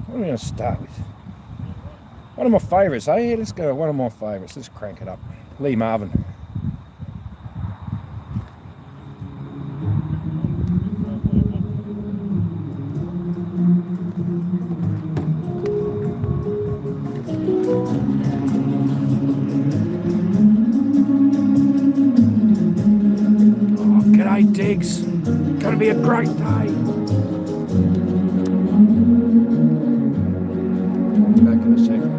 What are we going to start with? One of my favourites, eh? Let's go one of my favourites. Let's crank it up. Lee Marvin. Oh, g'day, Diggs. Gonna be a great day. Back in a second.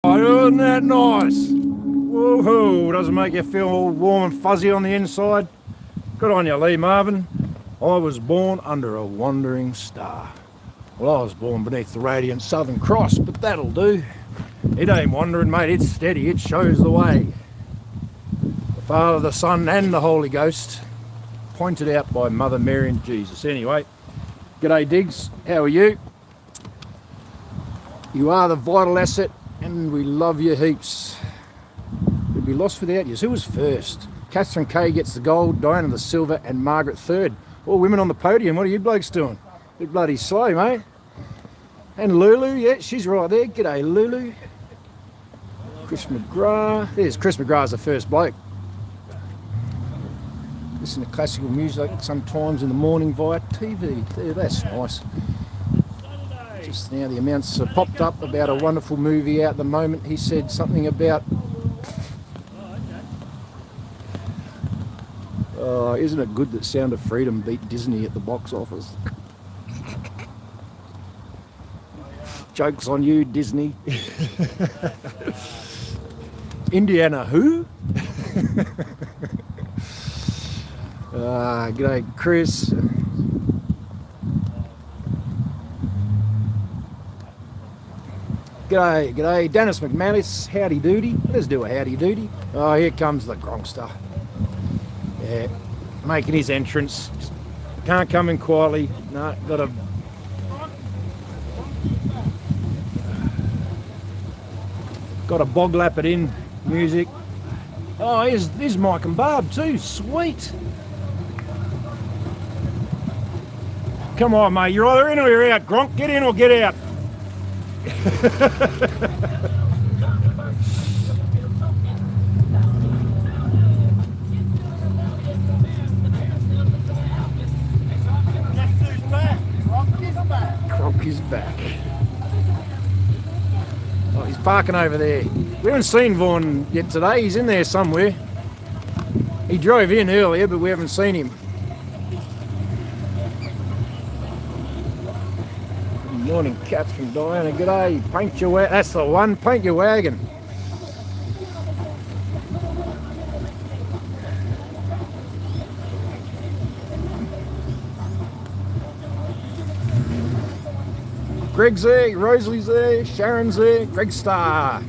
Oh, isn't that nice? Woohoo! Doesn't make you feel all warm and fuzzy on the inside? Good on you, Lee Marvin. I was born under a wandering star. Well, I was born beneath the radiant Southern Cross, but that'll do. It ain't wandering, mate, it's steady, it shows the way. The Father, the Son and the Holy Ghost, pointed out by Mother Mary and Jesus. Anyway, g'day Diggs, how are you? You are the vital asset and we love you heaps. We'd be lost without you. Who was first? Catherine Kay gets the gold, Diana the silver, and Margaret third. All women on the podium. What are you blokes doing? Bit bloody slow, mate. And Lulu, yeah, she's right there. G'day, Lulu. Chris McGrath. There's Chris McGrath's the first bloke. Listen to classical music sometimes in the morning via TV. There, that's nice. Just now the amounts popped up about a wonderful movie out at the moment. He said something about... isn't it good that Sound of Freedom beat Disney at the box office? Joke's on you, Disney. Indiana who? G'day, Chris. G'day, Dennis McManus. Howdy doody. Let's do a howdy doody. Oh, here comes the Gronkster. Yeah, making his entrance. Can't come in quietly. No, got to bog lap it in. Music. Oh, here's Mike and Barb too. Sweet. Come on, mate. You're either in or you're out. Gronk, get in or get out. Gronk is back. Oh, he's parking over there. We haven't seen Vaughan yet today. He's in there somewhere. He drove in earlier, but we haven't seen him. Good morning, Catherine, Diana. G'day. Paint your wagon. That's the one. Paint your wagon. Greg's there, Rosalie's there, Sharon's there, Greg Star.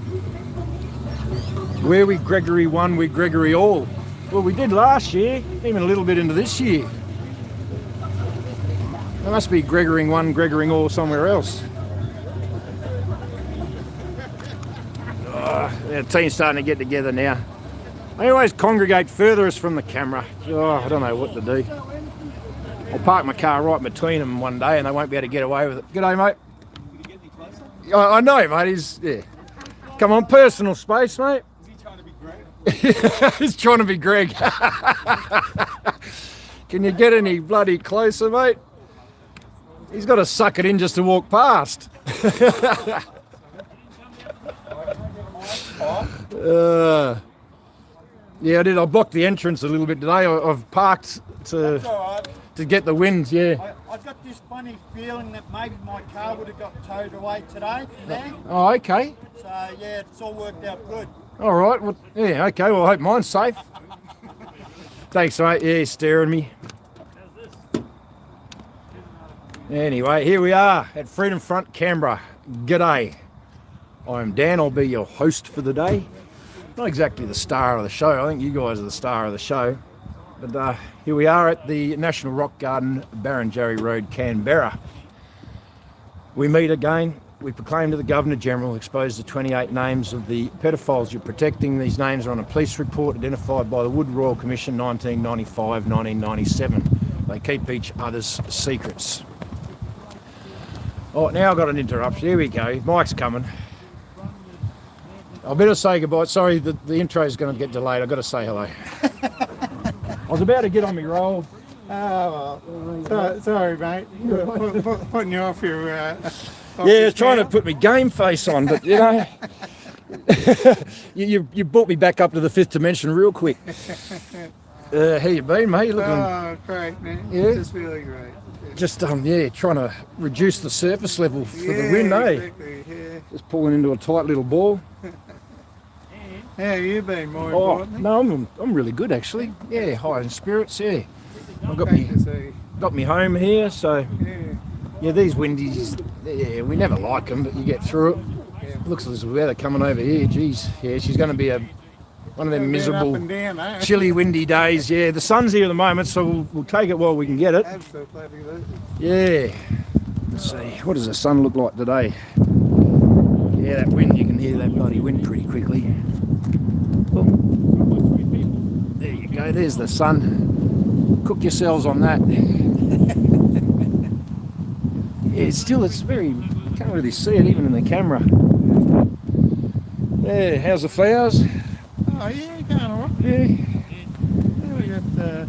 Where we Gregory won, we Gregory all. Well, we did last year, even a little bit into this year. There must be Gregoring one, Gregoring all somewhere else. The team's starting to get together now. They always congregate furthest from the camera. Oh, I don't know what to do. I'll park my car right between them one day and they won't be able to get away with it. G'day, mate. I know, mate. Yeah. Come on, personal space, mate. Is he trying to be Greg? He's trying to be Greg. Can you get any bloody closer, mate? He's got to suck it in just to walk past. Yeah, I did. I blocked the entrance a little bit today. I've parked to get the wind, yeah. I got this funny feeling that maybe my car would have got towed away today from there. Oh, okay. So, yeah, it's all worked out good. All right. Well, yeah, okay. Well, I hope mine's safe. Thanks, mate. Yeah, he's staring me. Anyway, here we are at Freedom Front, Canberra. G'day. I'm Dan. I'll be your host for the day. Not exactly the star of the show. I think you guys are the star of the show. But here we are at the National Rock Garden, Barrenjoey Road, Canberra. We meet again. We proclaim to the Governor-General, expose the 28 names of the pedophiles you're protecting. These names are on a police report identified by the Wood Royal Commission 1995-1997. They keep each other's secrets. Oh, now I've got an interruption. Here we go. Mike's coming. I better say goodbye. Sorry, the intro is going to get delayed. I've got to say hello. I was about to get on my roll. Oh, well, sorry, mate. Putting you off your... yeah, trying to put my game face on, but, you know... you brought me back up to the fifth dimension real quick. How you been, mate? Looking... Oh, great, man. Yeah? Just really great. Just, yeah, trying to reduce the surface level for the wind, eh? Exactly, yeah. Just pulling into a tight little ball. How have you been, more importantly? No, I'm really good, actually. Yeah, high in spirits, yeah. I've got me home here, so... Yeah, these windies, yeah, we never like them, but you get through it. Yeah. Looks like there's weather coming over here, geez. Yeah, she's going to be one of them miserable, up and down, eh? chilly, windy days. Yeah, the sun's here at the moment, so we'll take it while we can get it. Absolutely. Yeah. Let's see, what does the sun look like today? Yeah, that wind, you can hear that bloody wind pretty quickly. Oh, there you go, there's the sun. Cook yourselves on that. Yeah, it's very, can't really see it even in the camera. Yeah, how's the flowers? Oh yeah, going alright. Yeah. Yeah, we got the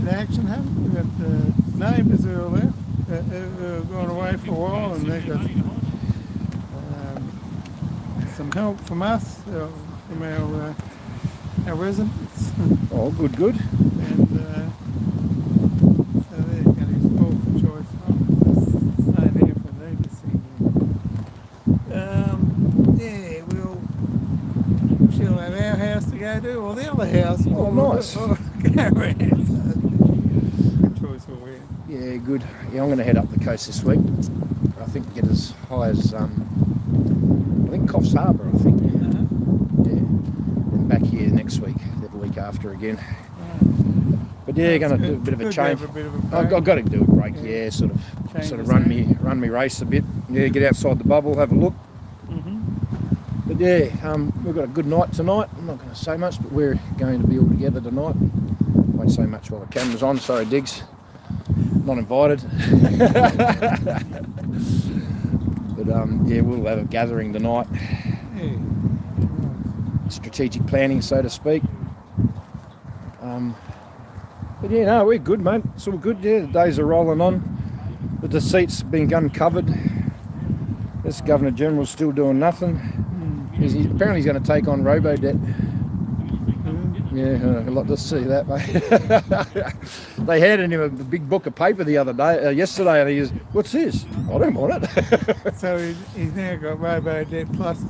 action happening. We got the neighbours who are left, who have gone away for a while, and they've got some help from us, from our residents. Oh, good, good. And so they're going to be spoiled for choice. Oh, staying here for need to see. Yeah, she'll have our house to go to, or the other house. Oh, nice. Or go around. So, good choice for where. Yeah, good. Yeah, I'm going to head up the coast this week. I think get as high as, I think Coffs Harbour, I think. Yeah. And back here next week, the week after again. But yeah, going to do a bit of a change. I've got to do a break, yeah, sort of run me race a bit. Yeah, get outside the bubble, have a look. But yeah, we've got a good night tonight. I'm not going to say much, but we're going to be all together tonight. Won't say much while the camera's on. Sorry, Diggs. Not invited. But yeah, we'll have a gathering tonight. Yeah. Strategic planning, so to speak. But yeah, no, we're good, mate. It's all good. Yeah, the days are rolling on. The seat's been uncovered. This Governor General's still doing nothing. Apparently he's going to take on robo-debt. Yeah, I'd like to see that, mate. They handed him a big book of paper the other day, yesterday, and he goes, "What's this? I don't want it." So he's now got robo-debt plus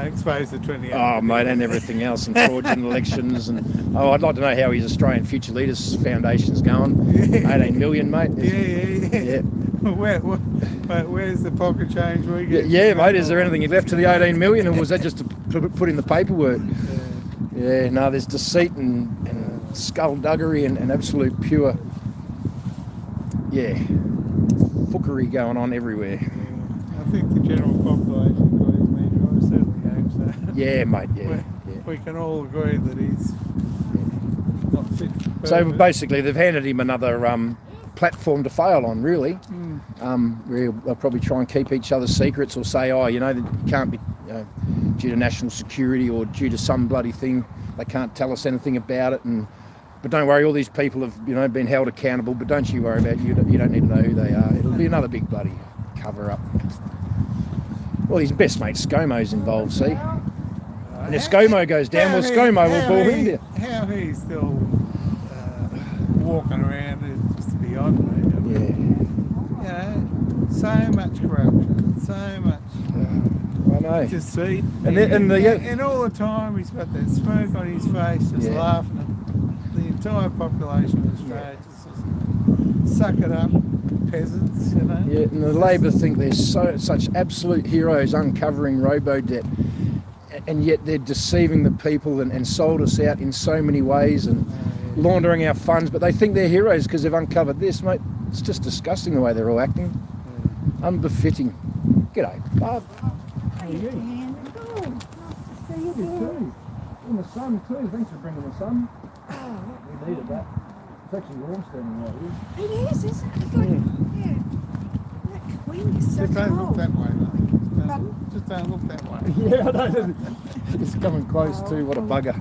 exposed to 28. Oh, mate, and everything else, and fraudulent elections, and I'd like to know how his Australian Future Leaders Foundation's going. 18 million, mate. Yeah. Where's the pocket change we get? Yeah, mate. Is there anything left to the 18 million, or was that just to put in the paperwork? Yeah, no, there's deceit and skullduggery and absolute pure, fuckery going on everywhere. Yeah. I think the general population got his measure. I certainly hope so. Yeah, mate, yeah. We can all agree that he's not fit for purpose. So basically, they've handed him another platform to fail on, really. Where they'll probably try and keep each other's secrets, or say, that can't be due to national security or due to some bloody thing. They can't tell us anything about it. But don't worry, all these people have been held accountable. But don't you worry about you don't need to know who they are. It'll be another big bloody cover up. Well, his best mate ScoMo's involved. See, and if ScoMo goes down, well, ScoMo will ball him down. How he's still walking around is just beyond me. Yeah. So much corruption, so much I know. deceit, and all the time he's got that smoke on his face, just laughing at the entire population of Australia. Just suck it up, peasants, Yeah, and the Labor think they're such absolute heroes uncovering robo-debt, and yet they're deceiving the people and sold us out in so many ways and laundering our funds. But they think they're heroes because they've uncovered this, mate. It's just disgusting the way they're all acting. Unbefitting. G'day, Barb. How are you? How you doing? In the sun too. Thanks for bringing the sun. We needed that. It's actually warm standing right here. It is, isn't it? Good. Yeah. That wind is so Just don't look cold. that way, though. Pardon? Just don't look that way. Yeah, I know. It's coming close too. What a bugger.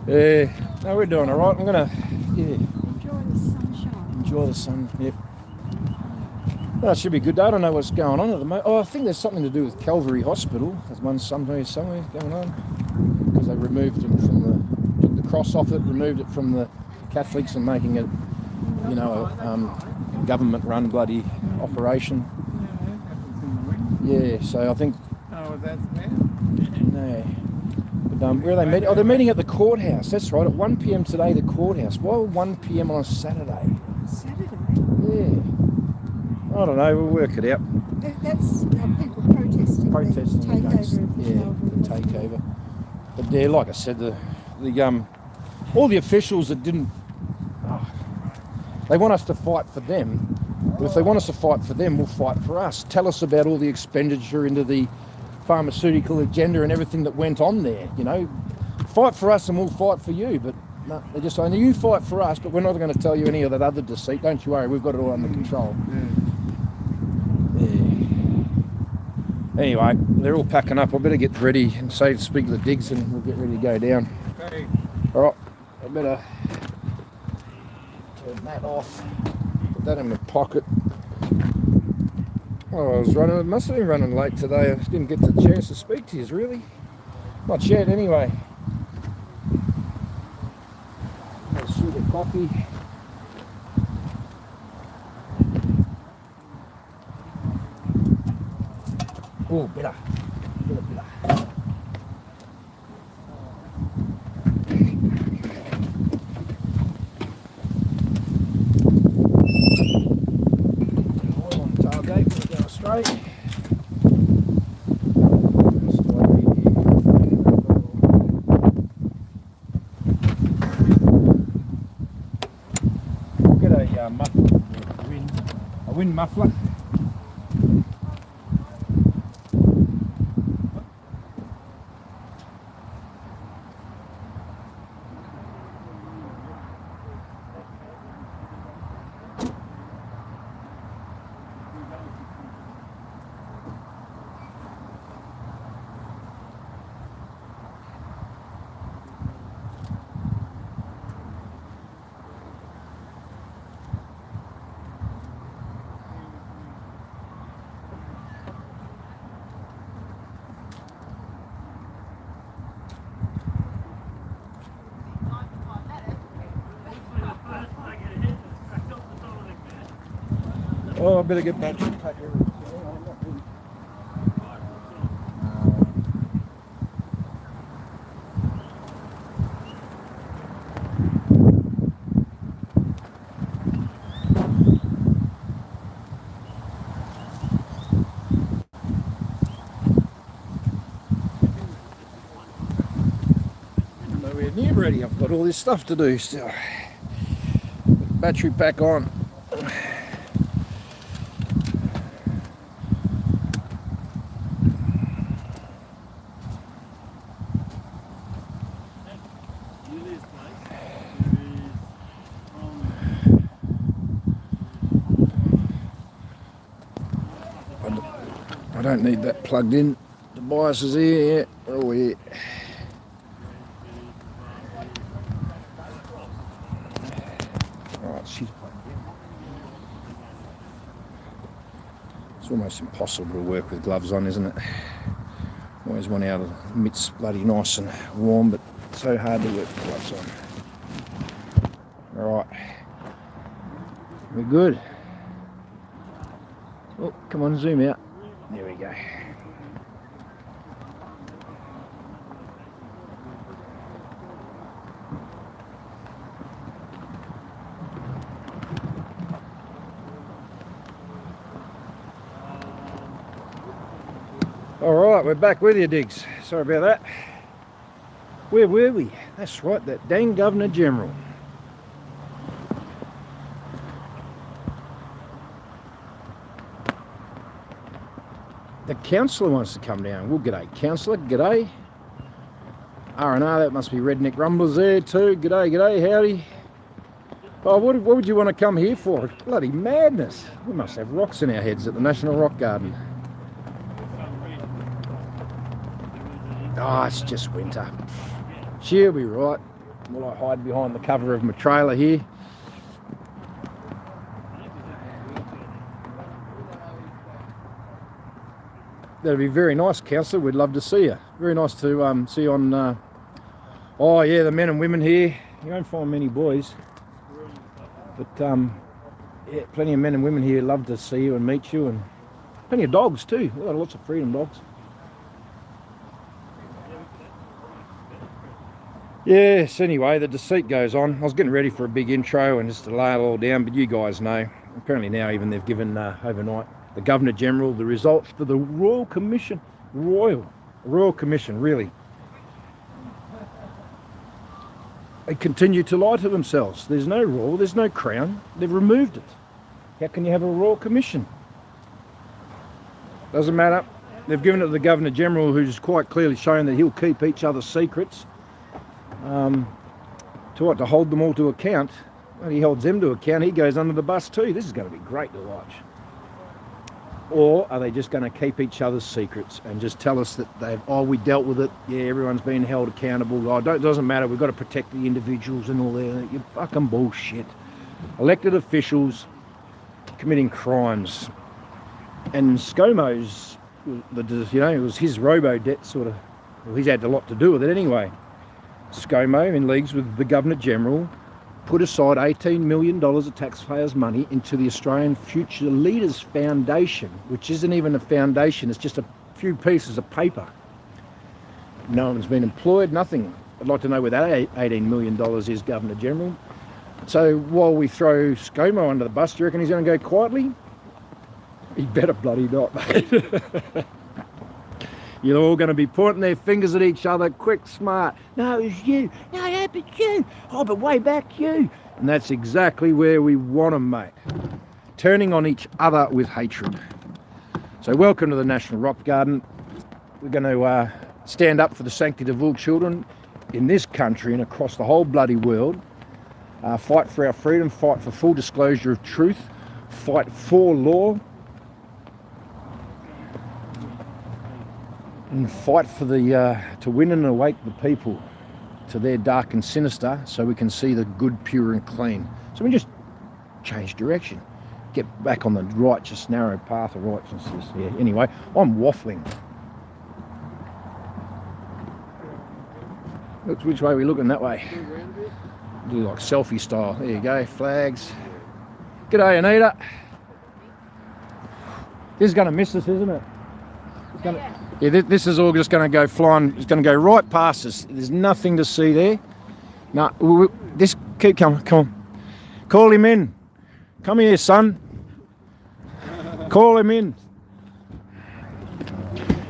Yeah. No, we're doing all right. I'm gonna, Enjoy the sunshine. enjoy the sun. Yep. Well, it should be a good day. I don't know what's going on at the moment. Oh, I think there's something to do with Calvary Hospital. There's one somewhere going on because they removed them from took the cross off it, removed it from the Catholics, and making it, a government-run bloody operation. Yeah. So I think. Oh, that's bad. No. But where are they meeting? Oh, they're meeting at the courthouse. That's right. At 1 p.m. today, the courthouse. Why 1 p.m. on a Saturday? Saturday. Yeah. I don't know. We'll work it out. That's people protesting. Protesting the takeover against, of the the Calvary takeover. But yeah, like I said, the all the officials that didn't, they want us to fight for them. But if they want us to fight for them, we'll fight for us. Tell us about all the expenditure into the pharmaceutical agenda and everything that went on there. fight for us and we'll fight for you. But no, they're just saying, you fight for us, but we're not going to tell you any of that other deceit. Don't you worry, we've got it all under control. Yeah. Anyway, they're all packing up. I better get ready and speak to the digs and we'll get ready to go down. Okay. All right, I better turn that off. Put that in my pocket. Oh, must have been running late today. I didn't get the chance to speak to you, really. Not yet, anyway. A suit of coffee. Oh, better. Oil on the tailgate, we'll go straight. Get a muffler, a wind muffler. Oh, I better get back to pack everything. Nowhere near ready. I've got all this stuff to do still. Battery pack on. I don't need that plugged in. The bias is here, yeah. Oh, yeah. Alright, she's plugged in. It's almost impossible to work with gloves on, isn't it? Always want out of the mitts bloody nice and warm, but so hard to work with gloves on. Alright. We're good. Oh, come on, zoom out. There we go. All right, we're back with you, Diggs. Sorry about that. Where were we? That's right, that dang Governor General. The councillor wants to come down. Well, g'day, councillor. G'day. R&R, that must be Redneck Rumbles there too. G'day, g'day, howdy. Oh, what would you want to come here for? Bloody madness. We must have rocks in our heads at the National Rock Garden. Oh, it's just winter. She'll be right. Will I hide behind the cover of my trailer here? That'd be very nice, councillor. We'd love to see you. Very nice to see you on. Oh yeah, the men and women here. You won't find many boys, but yeah, plenty of men and women here. Love to see you and meet you, and plenty of dogs too. We've got lots of freedom dogs. Yes. Anyway, the deceit goes on. I was getting ready for a big intro and just to lay it all down, but you guys know. Apparently now even they've given overnight the Governor General the results for the Royal Commission. Royal Commission, really. They continue to lie to themselves. There's no royal, there's no crown. They've removed it. How can you have a Royal Commission? Doesn't matter. They've given it to the Governor General, who's quite clearly shown that he'll keep each other's secrets. to hold them all to account. Well, he holds them to account, he goes under the bus too. This is going to be great to watch. Or are they just going to keep each other's secrets and just tell us that we dealt with it, yeah, everyone's been held accountable, it doesn't matter, we've got to protect the individuals and all that. You fucking bullshit. Elected officials committing crimes. And ScoMo's, it was his robo-debt sort of, well, he's had a lot to do with it anyway. ScoMo, in leagues with the Governor-General, put aside $18 million of taxpayers' money into the Australian Future Leaders Foundation, which isn't even a foundation, it's just a few pieces of paper. No one's been employed, nothing. I'd like to know where that $18 million is, Governor-General. So while we throw ScoMo under the bus, do you reckon he's going to go quietly? He better bloody not, mate. You're all going to be pointing their fingers at each other, quick, smart. No, it's you. No, that but you. Oh, but way back you. And that's exactly where we want them, mate. Turning on each other with hatred. So welcome to the National Rock Garden. We're going to stand up for the sanctity of all children in this country and across the whole bloody world. Fight for our freedom, fight for full disclosure of truth, fight for law, and fight for to win and awake the people to their dark and sinister, so we can see the good, pure and clean. So we just change direction, get back on the righteous, narrow path of righteousness. Yeah. Anyway, I'm waffling. Looks which way are we looking? That way. Do like selfie style. There you go. Flags. G'day, Anita. This is going to miss us, isn't it? It's gonna, yeah, this is all just going to go flying. It's going to go right past us. There's nothing to see there. No, this keep coming. Come on. Call him in. Come here, son. Call him in.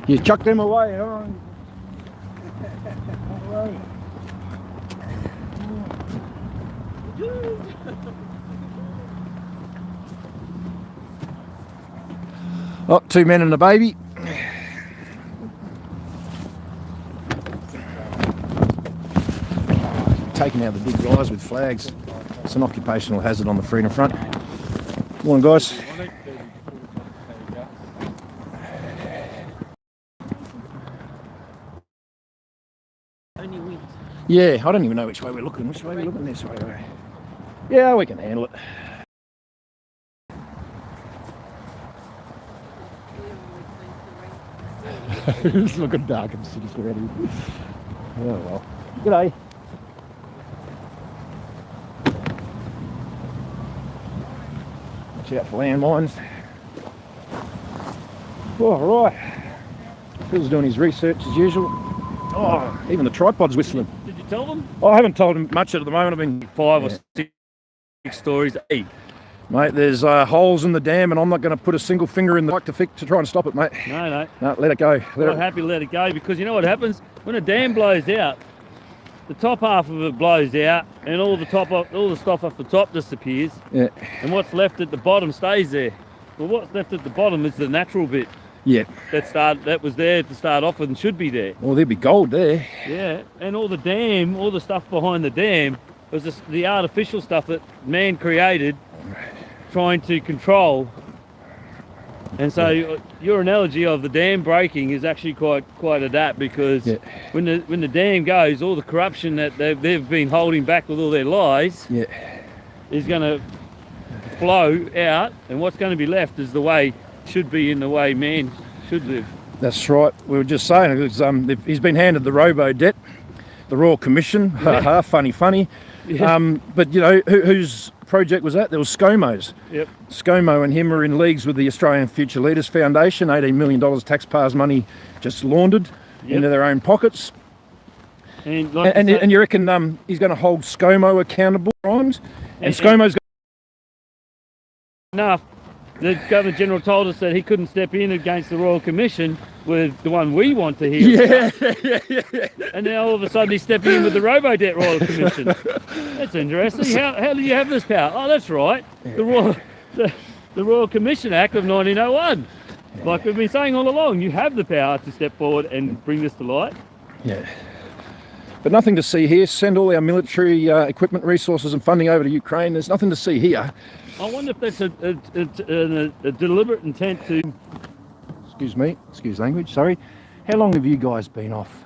You chucked him away. All right. Oh, 2 men and a baby. Taking out the big guys with flags. It's an occupational hazard on the freedom front. Morning, guys. Yeah, I don't even know which way we're looking. Which way are we looking? This way. Yeah, we can handle it. It's looking dark and city already. Oh well. G'day. Watch out for landmines. All right. Phil's doing his research as usual. Oh, even the tripod's whistling. Did you tell them? Oh, I haven't told him much at the moment. I've been 5 or 6 stories. Hey, mate, there's holes in the dam, and I'm not going to put a single finger in the to try and stop it, mate. no. No, let it go. I'm happy to let it go, because you know what happens when a dam blows out. The top half of it blows out, and all the stuff off the top disappears. Yeah. And what's left at the bottom stays there. Well, what's left at the bottom is the natural bit. Yeah. That was there to start off with and should be there. Well, there'd be gold there. Yeah, and all the stuff behind the dam was the artificial stuff that man created, trying to control. And so your analogy of the dam breaking is actually quite adapt, because when the dam goes, all the corruption that they've been holding back with all their lies is going to flow out, and what's going to be left is the way should be, in the way man should live. That's right. We were just saying, he's been handed the robo-debt, the Royal Commission. Yeah. funny. Yeah. But you know, whose project was that? There was ScoMo's. Yep. ScoMo and him are in leagues with the Australian Future Leaders Foundation. $18 million taxpayers' money just laundered into their own pockets. And you reckon he's going to hold ScoMo accountable for crimes? And ScoMo's enough. The Governor-General told us that he couldn't step in against the Royal Commission with the one we want to hear. Yeah. And now all of a sudden he's stepping in with the Robo-Debt Royal Commission. That's interesting. How do you have this power? Oh, that's right. The Royal Commission Act of 1901. Like we've been saying all along, you have the power to step forward and bring this to light. Yeah. But nothing to see here. Send all our military equipment, resources and funding over to Ukraine. There's nothing to see here. I wonder if that's a deliberate intent to... Excuse me, excuse language, sorry. How long have you guys been off?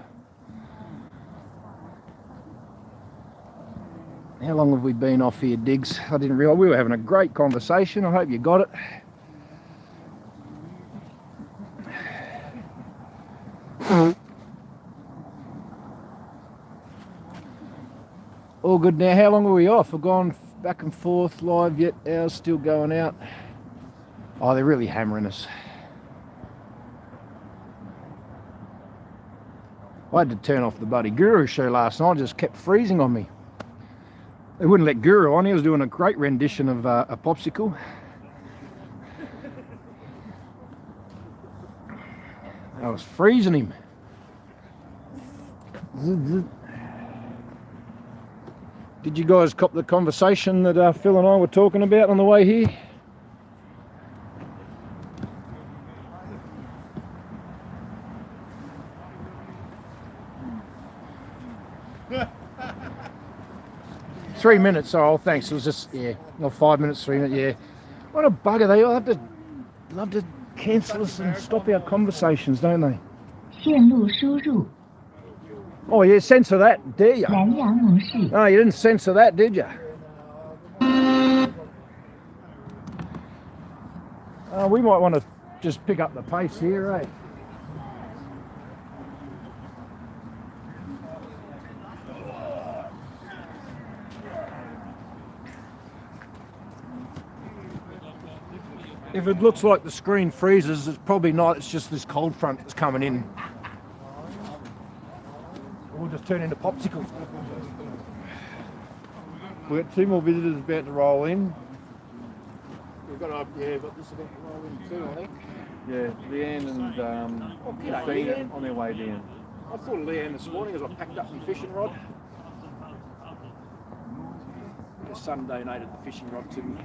How long have we been off here, Diggs? I didn't realise. We were having a great conversation. I hope you got it. All good now. How long are we off? We've gone back and forth, live yet, ours still going out. Oh, they're really hammering us. I had to turn off the bloody Guru show last night. It just kept freezing on me. They wouldn't let Guru on. He was doing a great rendition of a popsicle. I was freezing him. Did you guys cop the conversation that Phil and I were talking about on the way here? Three minutes, oh thanks. It was just, yeah, not 5 minutes, 3 minutes, yeah. What a bugger, they all love to cancel us and stop our conversations, don't they? 线路输入 Oh yeah, censor that, dare you? 蓝牙模式 No, you didn't censor that, did you? We might want to just pick up the pace here, eh? If it looks like the screen freezes, it's probably not. It's just this cold front that's coming in. We'll just turn into popsicles. We've got two more visitors about to roll in. We've got this about to roll in too, I think. Yeah, Leanne and g'day, Christina Leanne. on their way down. I thought of Leanne this morning as I packed up my fishing rod. The son donated the fishing rod to me.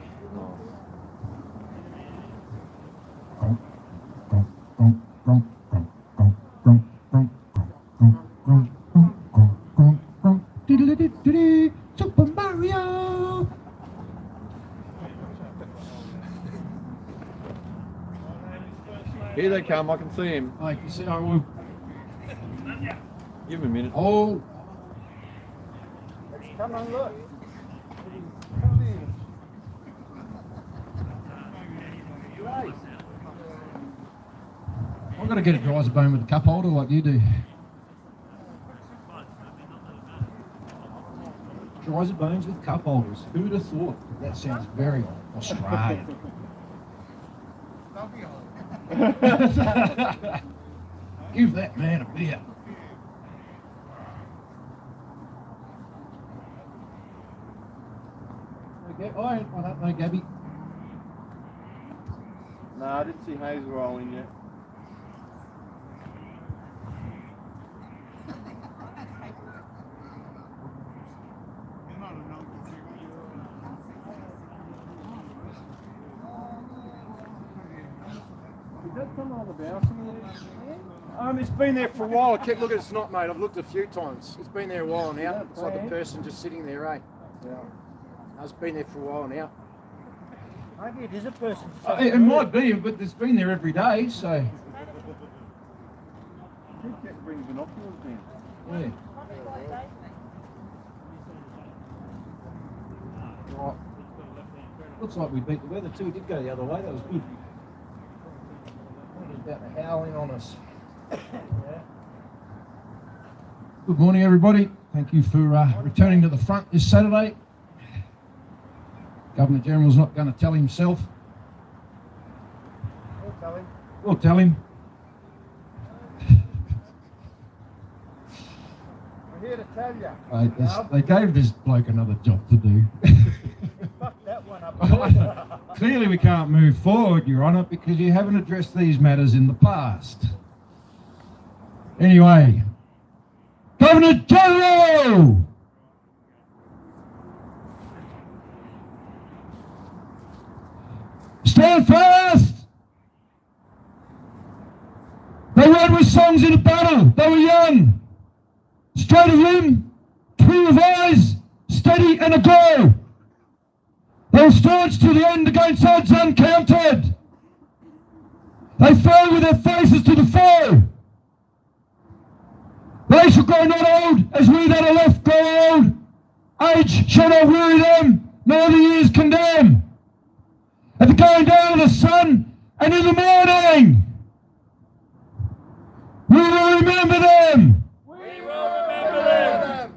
Super Mario! Here they come, I can see him. I can see. Oh, Give him a minute. oh. Come on, look. I've got to get a dryzer bone with a cup holder like you do. Dryzer bones with cup holders. Who would have thought? That sounds very Australian. Give that man a beer. Okay, I don't know, Gabby. No, I didn't see Hazel roll in yet. Did that come on the balcony? It's been there for a while. I kept looking, it's not, mate. I've looked a few times. It's been there a while now. It's like the person just sitting there, eh? Yeah. It's been there for a while now. Maybe it is a person. It might be, but it's been there every day, so. That brings binoculars down. Yeah. Right. Looks like we beat the weather too. We did go the other way. That was good. It was about to howl in on us. Good morning, everybody. Thank you for returning to the front this Saturday. Governor General's not going to tell himself. We'll tell him. We'll tell him. We're here to tell you. They gave this bloke another job to do. Fuck that one up. Clearly we can't move forward, Your Honour, because you haven't addressed these matters in the past. Anyway, Governor General! Stand fast! They rode with songs in a battle. They were young. straight of limb, clear of eyes, steady and a go. They were staunch to the end against odds uncounted. They fell with their faces to the foe. They shall grow not old as we that are left grow old. Age shall not weary them, nor the years condemn. At the going down of the sun and in the morning, we will remember them. We will remember them.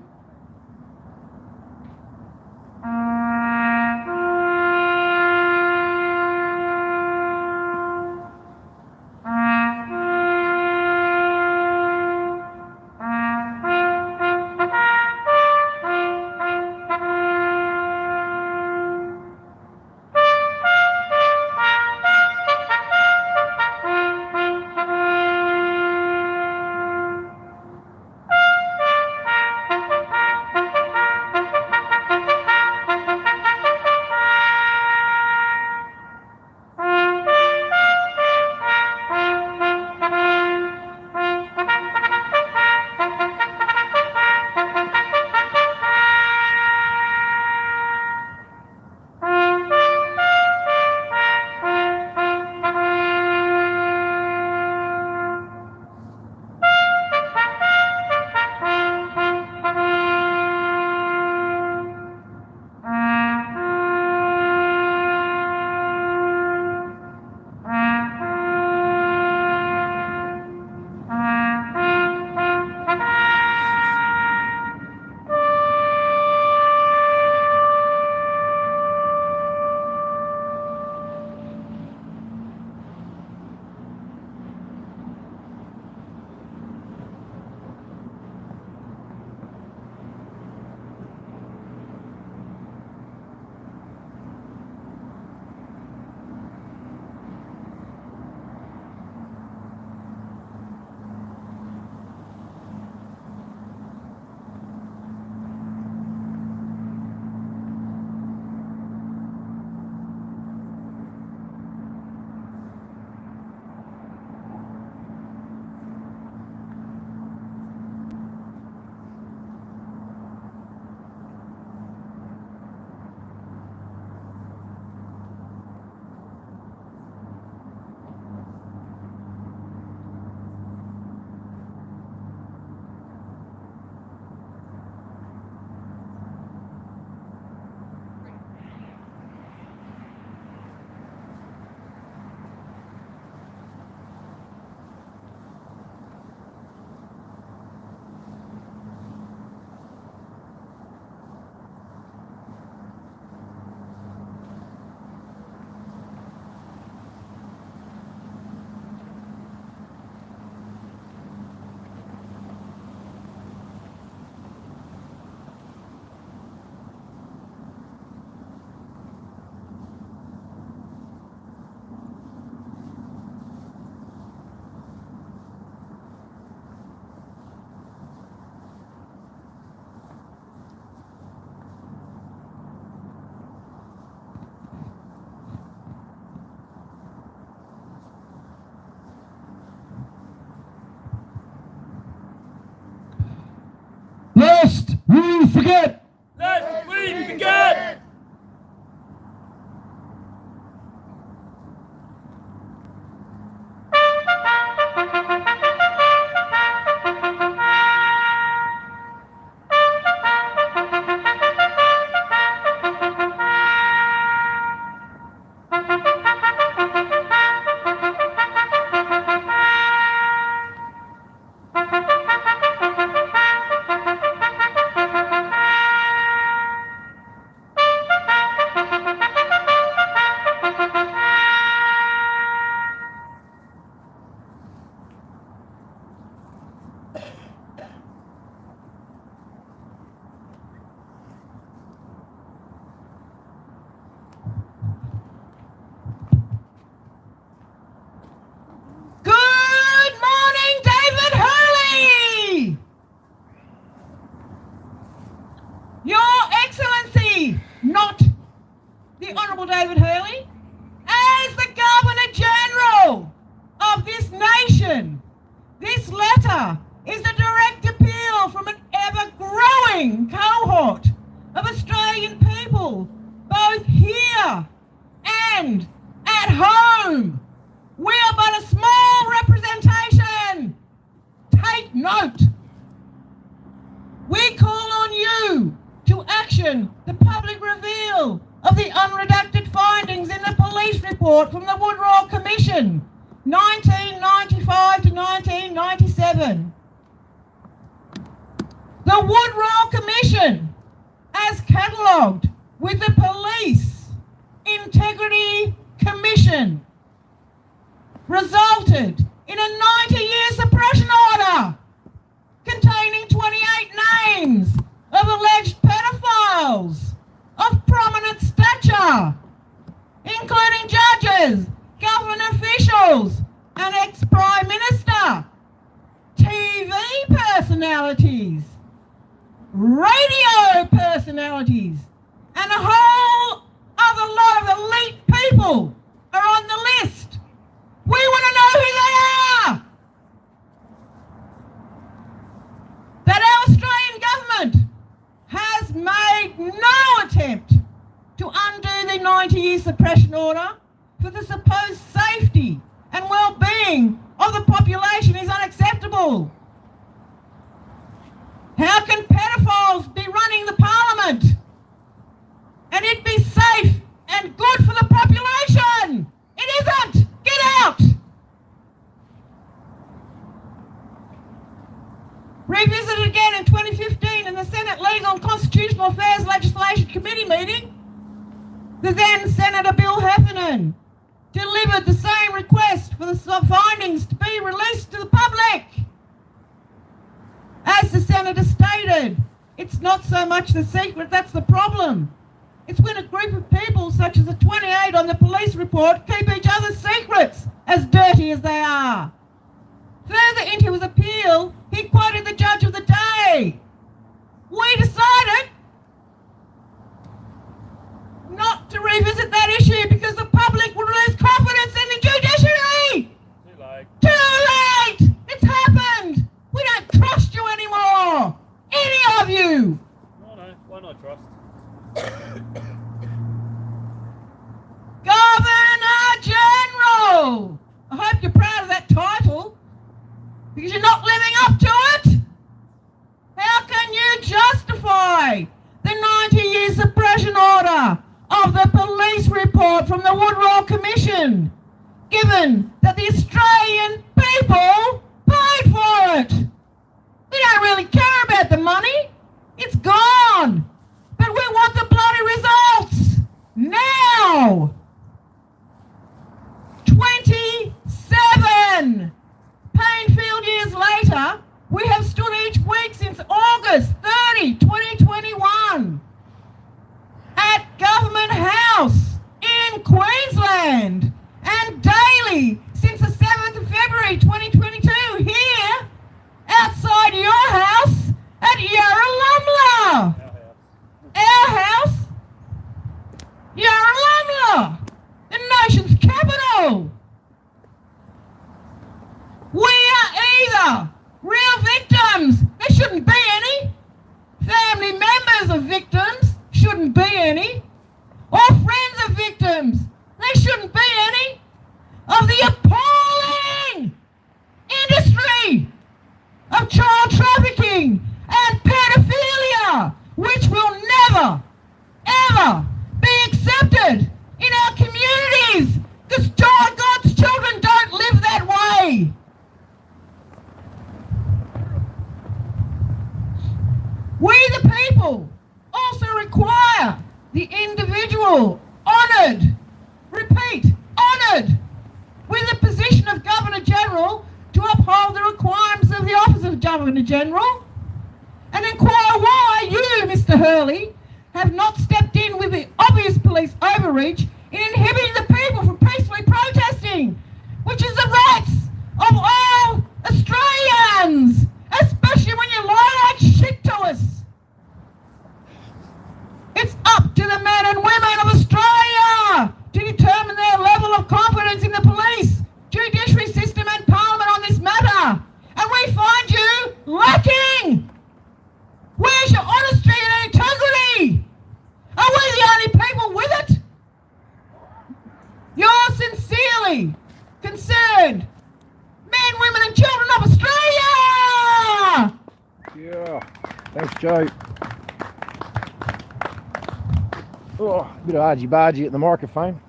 Lest we forget. Lest we forget. Good morning, David Hurley! Your Excellency, not the Honourable David Hurley, as the Governor General of this nation, this letter is a direct appeal from an growing cohort of Australian people, both here and at home. We are but a small representation. Take note. We call on you to action the public reveal of the unredacted findings in the police report from the Woodrow Commission, 1995 to 1997. The Woodrow Commission, as catalogued with the Police Integrity Commission, resulted in a 90-year suppression order containing 28 names of alleged pedophiles of prominent stature, including judges, government officials, an ex-Prime Minister, TV personalities, radio personalities, and a whole other lot of elite people are on the list. We want to know who they are. That our Australian government has made no attempt to undo the 90-year suppression order for the supposed safety and well-being of the population is unacceptable. How can pedophiles be running the parliament and it be safe and good for the population? It isn't. Get out. Revisited again in 2015 in the Senate Legal and Constitutional Affairs Legislation Committee meeting, the then Senator Bill Heffernan delivered the same request for the findings to be released to the public. As the Senator stated, it's not so much the secret that's the problem. It's when a group of people, such as the 28 on the police report, keep each other's secrets, as dirty as they are. Further into his appeal, he quoted the judge of the day. We decided not to revisit that issue because the public would lose confidence in the judiciary. Too late. Too late! It's happened! We don't trust you anymore! Any of you! No, why not trust? Governor General! I hope you're proud of that title, because you're not living up to it. How can you justify the 90-year suppression order of the police report from the Woodrow Commission, given that the Australian people paid for it? We don't really care about the money. It's gone. But we want the bloody results now. 27 pain-filled years later, we have stood each week since August 30, 2021 at Government House in Queensland and daily since the 7th of February 2022 here outside your house at Yarralumla. Our house, Yarralumla, the nation's capital. We are either real victims, there shouldn't be any, family members of victims, shouldn't be any, or friends of victims, there shouldn't be any, of the appalling industry of child trafficking and pedophilia, which will never, ever be accepted in our communities, because God's children don't live that way. We the people also require the individual honoured, repeat, honoured, with the position of Governor General to uphold the requirements of the Office of Governor General and inquire why you, Mr. Hurley, have not stepped in with the obvious police overreach in inhibiting the people from peacefully protesting, which is the rights of all Australians, especially when you lie like shit to us. It's up to the men and women of Australia to determine their level of confidence in the police, judiciary system and parliament on this matter. And we find you lacking. Where's your honour Joe. Oh, a bit of argy-bargy at the microphone.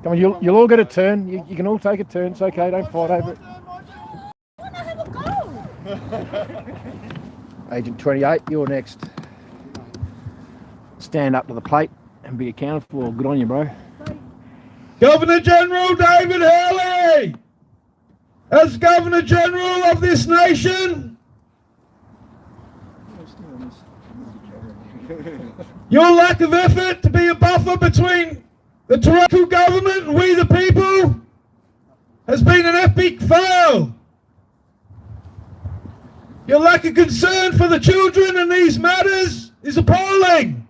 Come on, you'll all get a turn. You can all take a turn. It's okay, don't fight over it. Wanna have a go? Agent 28, you're next. Stand up to the plate and be accounted for. Good on you, bro. Governor General David Hurley, as Governor General of this nation, your lack of effort to be a buffer between the tyrannical government and we the people has been an epic fail. Your lack of concern for the children in these matters is appalling.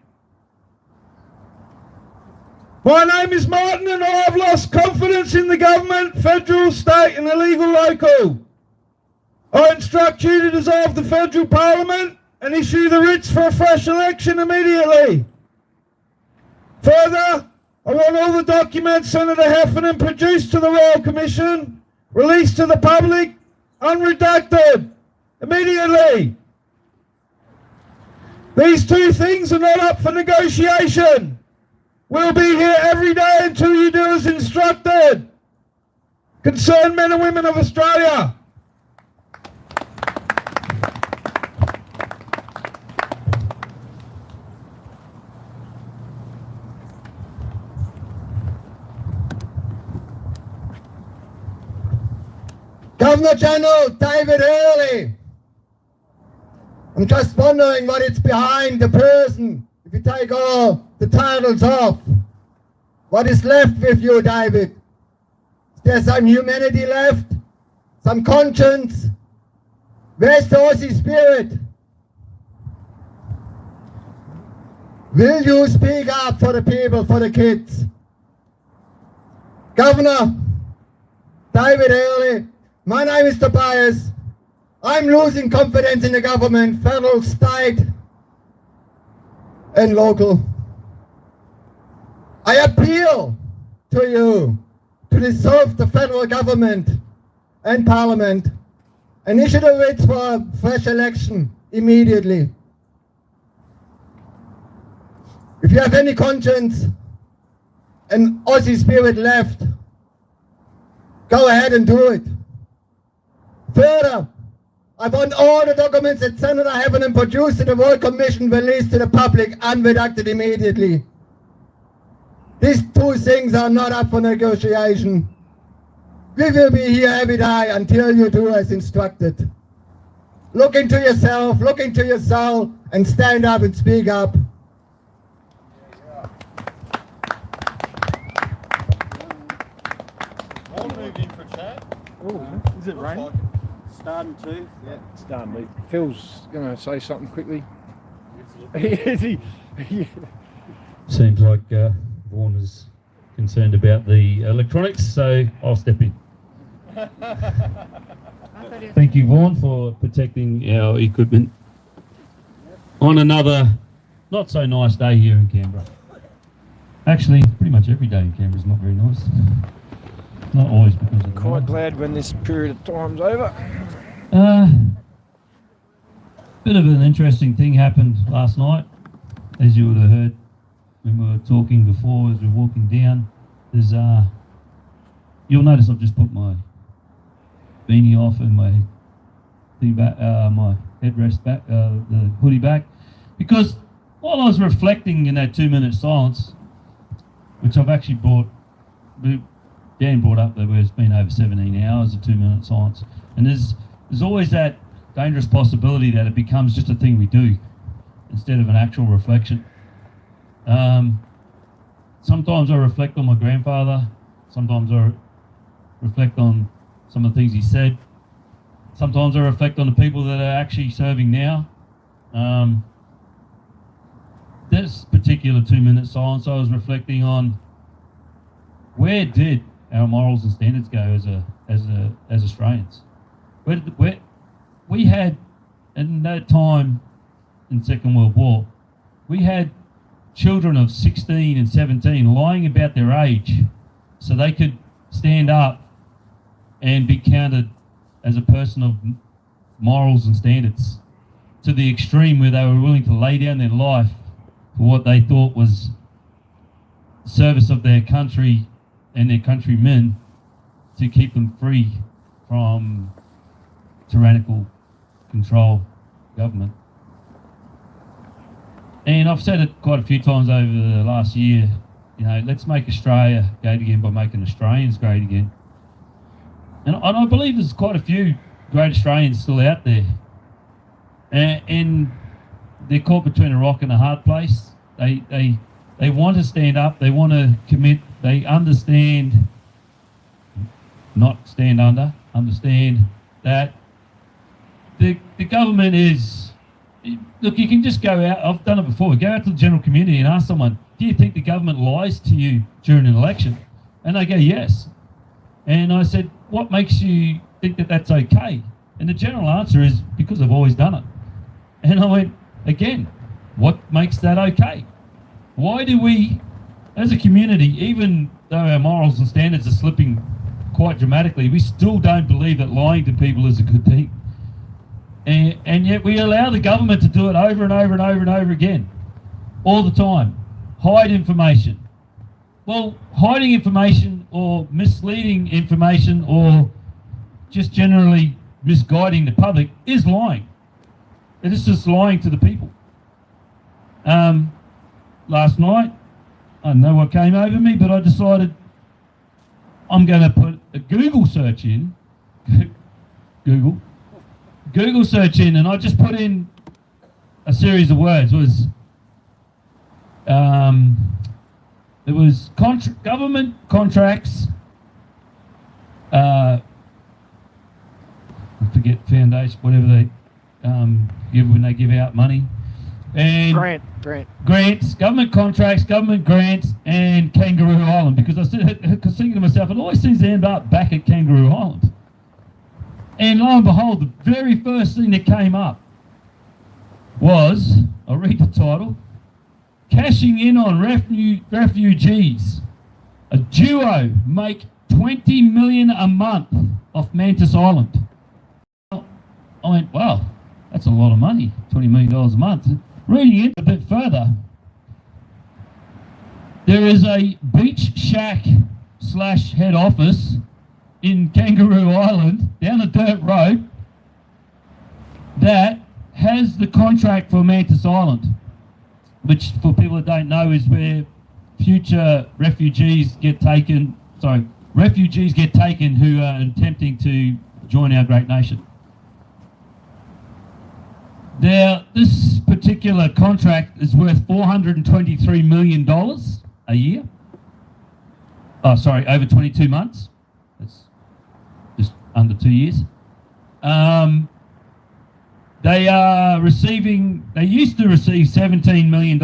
My name is Martin and I have lost confidence in the government, federal, state and illegal local. I instruct you to dissolve the federal parliament and issue the writs for a fresh election immediately. Further, I want all the documents Senator Heffernan produced to the Royal Commission released to the public, unredacted, immediately. These two things are not up for negotiation. We'll be here every day until you do as instructed. Concerned men and women of Australia. Governor General David Hurley. I'm just wondering what it's behind the person. If you take all the titles off, what is left with you, David? Is there some humanity left? Some conscience? Where's the Aussie spirit? Will you speak up for the people, for the kids? Governor David Hurley, my name is Tobias. I'm losing confidence in the government, federal, state, and local. I appeal to you to dissolve the federal government and parliament and issue the writs for a fresh election immediately. If you have any conscience and Aussie spirit left, go ahead and do it. Further, I want all the documents that Senator Heffernan produced to the Royal Commission released to the public unredacted immediately. These two things are not up for negotiation. We will be here every day until you do as instructed. Look into yourself, look into your soul, and stand up and speak up. I'll move in for chat. Oh, is it raining? Starting to. Yeah, it's starting to. Phil's going to say something quickly. Is he? Seems like Vaughan is concerned about the electronics, so I'll step in. Thank you, Vaughan, for protecting our equipment on another not so nice day here in Canberra. Actually, pretty much every day in Canberra is not very nice. Not always because of the Quite weather. glad when this period of time's over. Bit of an interesting thing happened last night, as you would have heard when we were talking before as we were walking down. There's you'll notice I've just put my beanie off and my thing back, my headrest back, the hoodie back, because while I was reflecting in that 2-minute silence, which I've actually Dan brought up that it's been over 17 hours of 2-minute silence, and there's always that dangerous possibility that it becomes just a thing we do instead of an actual reflection. Sometimes I reflect on my grandfather, sometimes I reflect on some of the things he said, sometimes I reflect on the people that are actually serving now. This particular 2-minute silence, I was reflecting on where did our morals and standards go as Australians? Where we had, in that time in Second World War, we had children of 16 and 17 lying about their age so they could stand up and be counted as a person of morals and standards. to the extreme where they were willing to lay down their life for what they thought was service of their country and their countrymen to keep them free from tyrannical control government. And I've said it quite a few times over the last year, you know, let's make Australia great again by making Australians great again. And I believe there's quite a few great Australians still out there. And they're caught between a rock and a hard place. They want to stand up, they want to commit, they understand, not stand under, understand that the government is, look, you can just go out, I've done it before, go out to the general community and ask someone, do you think the government lies to you during an election? And they go, yes. And I said, what makes you think that that's okay? And the general answer is, because I've always done it. And I went, again, what makes that okay? Why do we, as a community, even though our morals and standards are slipping quite dramatically, we still don't believe that lying to people is a good thing. And yet we allow the government to do it over and over and over and over again, all the time. Hide information. Well, hiding information or misleading information or just generally misguiding the public is lying. It is just lying to the people. Last night, I don't know what came over me, but I decided I'm going to put a Google search in. Google search in, and I just put in a series of words. It was government contracts. I forget, foundation, whatever they give when they give out money. And grants, government contracts, government grants, and Kangaroo Island. Because I was thinking to myself, it always seems to end up back at Kangaroo Island. And lo and behold, the very first thing that came up was, I'll read the title, cashing in on refugees. A duo make $20 million a month off Mantis Island. I went, wow, that's a lot of money, $20 million a month. Reading it a bit further, there is a beach shack / head office in Kangaroo Island, down a dirt road, that has the contract for Mantis Island, which for people that don't know is where future refugees get taken who are attempting to join our great nation. Now, this particular contract is worth $423 million a year. Oh, sorry, over 22 months. That's just under 2 years. They used to receive $17 million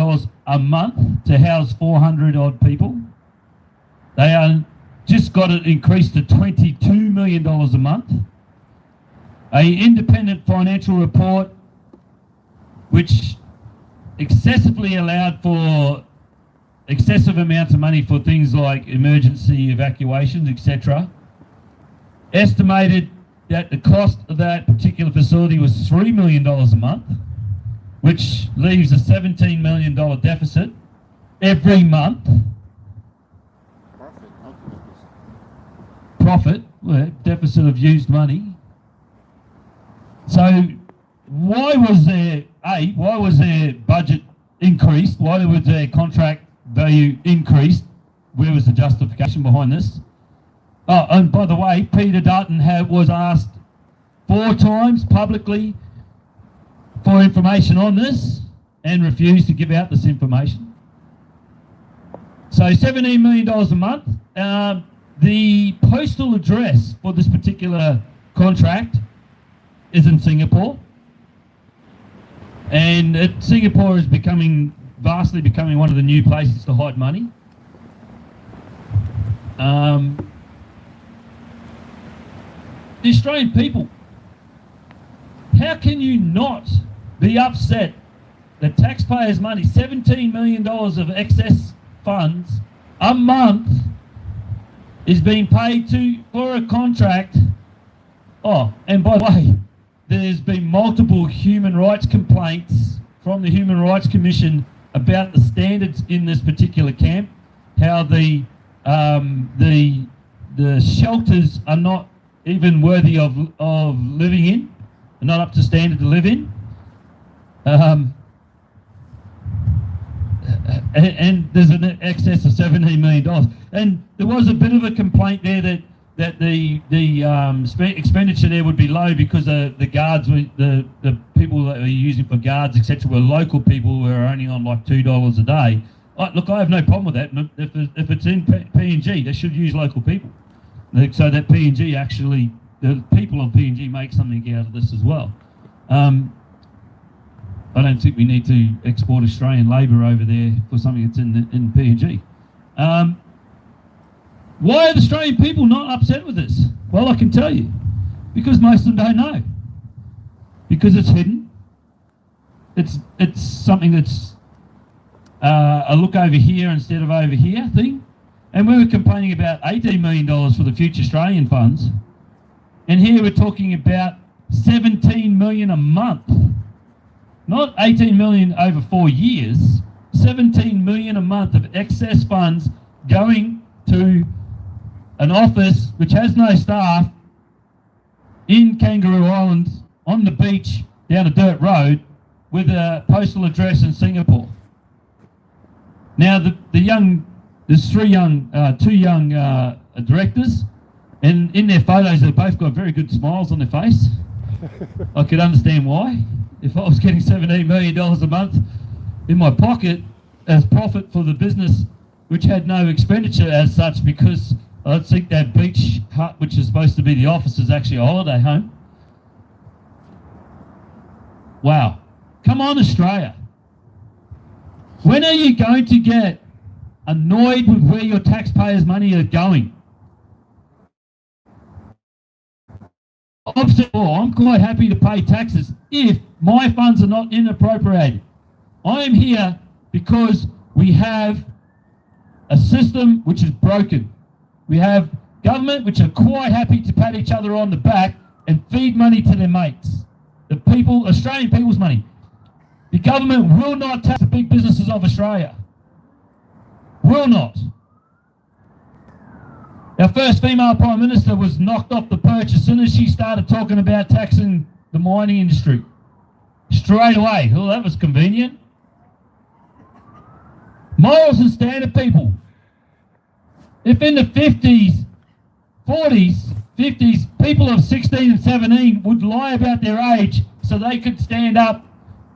a month to house 400 odd people. They just got it increased to $22 million a month. An independent financial report which excessively allowed for excessive amounts of money for things like emergency evacuations, etc., estimated that the cost of that particular facility was $3 million a month, which leaves a $17 million deficit every month. Profit, well, deficit of used money. So why was their budget increased? Why was their contract value increased? Where was the justification behind this? Oh, and by the way, Peter Dutton was asked 4 times publicly for information on this and refused to give out this information. So $17 million a month. The postal address for this particular contract is in Singapore. And Singapore is vastly becoming one of the new places to hide money. The Australian people, how can you not be upset that taxpayers' money, $17 million of excess funds a month, is being paid for a contract? Oh, and by the way, there's been multiple human rights complaints from the Human Rights Commission about the standards in this particular camp, how the shelters are not even worthy of living in, not up to standard to live in. And there's an excess of $17 million. And there was a bit of a complaint there that the expenditure there would be low because the guards, the people that were using for guards, etc., were local people who are only on like $2 a day. Look, I have no problem with that. If it's in PNG, they should use local people, so that PNG actually, the people of PNG make something out of this as well. I don't think we need to export Australian labour over there for something that's in PNG. Why are the Australian people not upset with this? Well, I can tell you, because most of them don't know. Because it's hidden. It's something that's a look over here instead of over here thing. And we were complaining about $18 million for the future Australian funds. And here we're talking about $17 million a month. Not 18 million over 4 years, 17 million a month of excess funds going to an office which has no staff in Kangaroo Island on the beach down a dirt road with a postal address in Singapore. Now there's two young directors, and in their photos they've both got very good smiles on their face. I could understand why. If I was getting $17 million a month in my pocket as profit for the business, which had no expenditure as such, because I think that beach hut, which is supposed to be the office, is actually a holiday home. Wow. Come on, Australia. When are you going to get annoyed with where your taxpayers' money are going? I'm quite happy to pay taxes if my funds are not inappropriated. I am here because we have a system which is broken. We have government which are quite happy to pat each other on the back and feed money to their mates. The people, Australian people's money. The government will not tax the big businesses of Australia. Will not. Our first female Prime Minister was knocked off the perch as soon as she started talking about taxing the mining industry. Straight away. Oh, that was convenient. Morals and standard, people. If in the 50s, 40s, 50s, people of 16 and 17 would lie about their age so they could stand up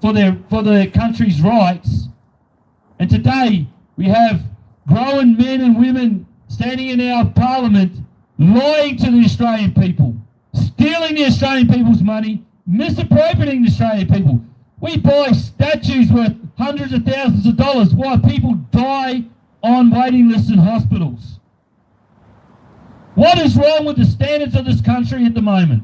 for their country's rights, and today we have grown men and women standing in our parliament, lying to the Australian people, stealing the Australian people's money, misappropriating the Australian people. We buy statues worth hundreds of thousands of dollars while people die on waiting lists in hospitals. What is wrong with the standards of this country at the moment?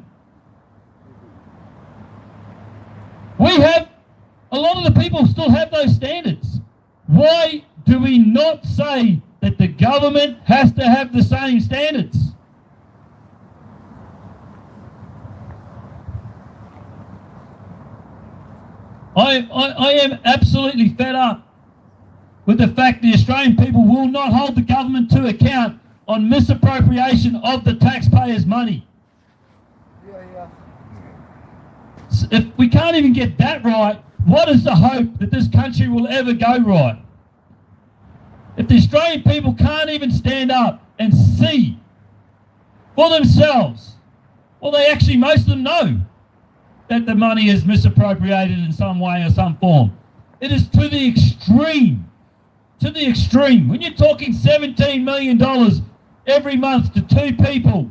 A lot of the people still have those standards. Why do we not say that the government has to have the same standards? I am absolutely fed up with the fact the Australian people will not hold the government to account on misappropriation of the taxpayers' money. If we can't even get that right, what is the hope that this country will ever go right? If the Australian people can't even stand up and see for themselves, well, most of them know that the money is misappropriated in some way or some form. It is to the extreme. To the extreme. When you're talking $17 million every month to two people,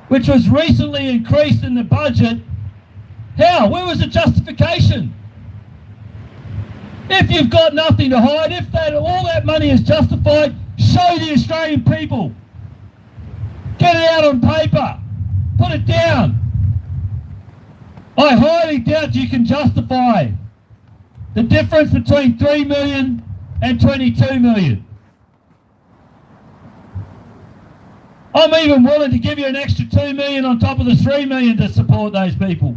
which was recently increased in the budget, how? Where was the justification? If you've got nothing to hide, if all that money is justified, show the Australian people. Get it out on paper. Put it down. I highly doubt you can justify the difference between 3 million and 22 million. I'm even willing to give you an extra 2 million on top of the 3 million to support those people.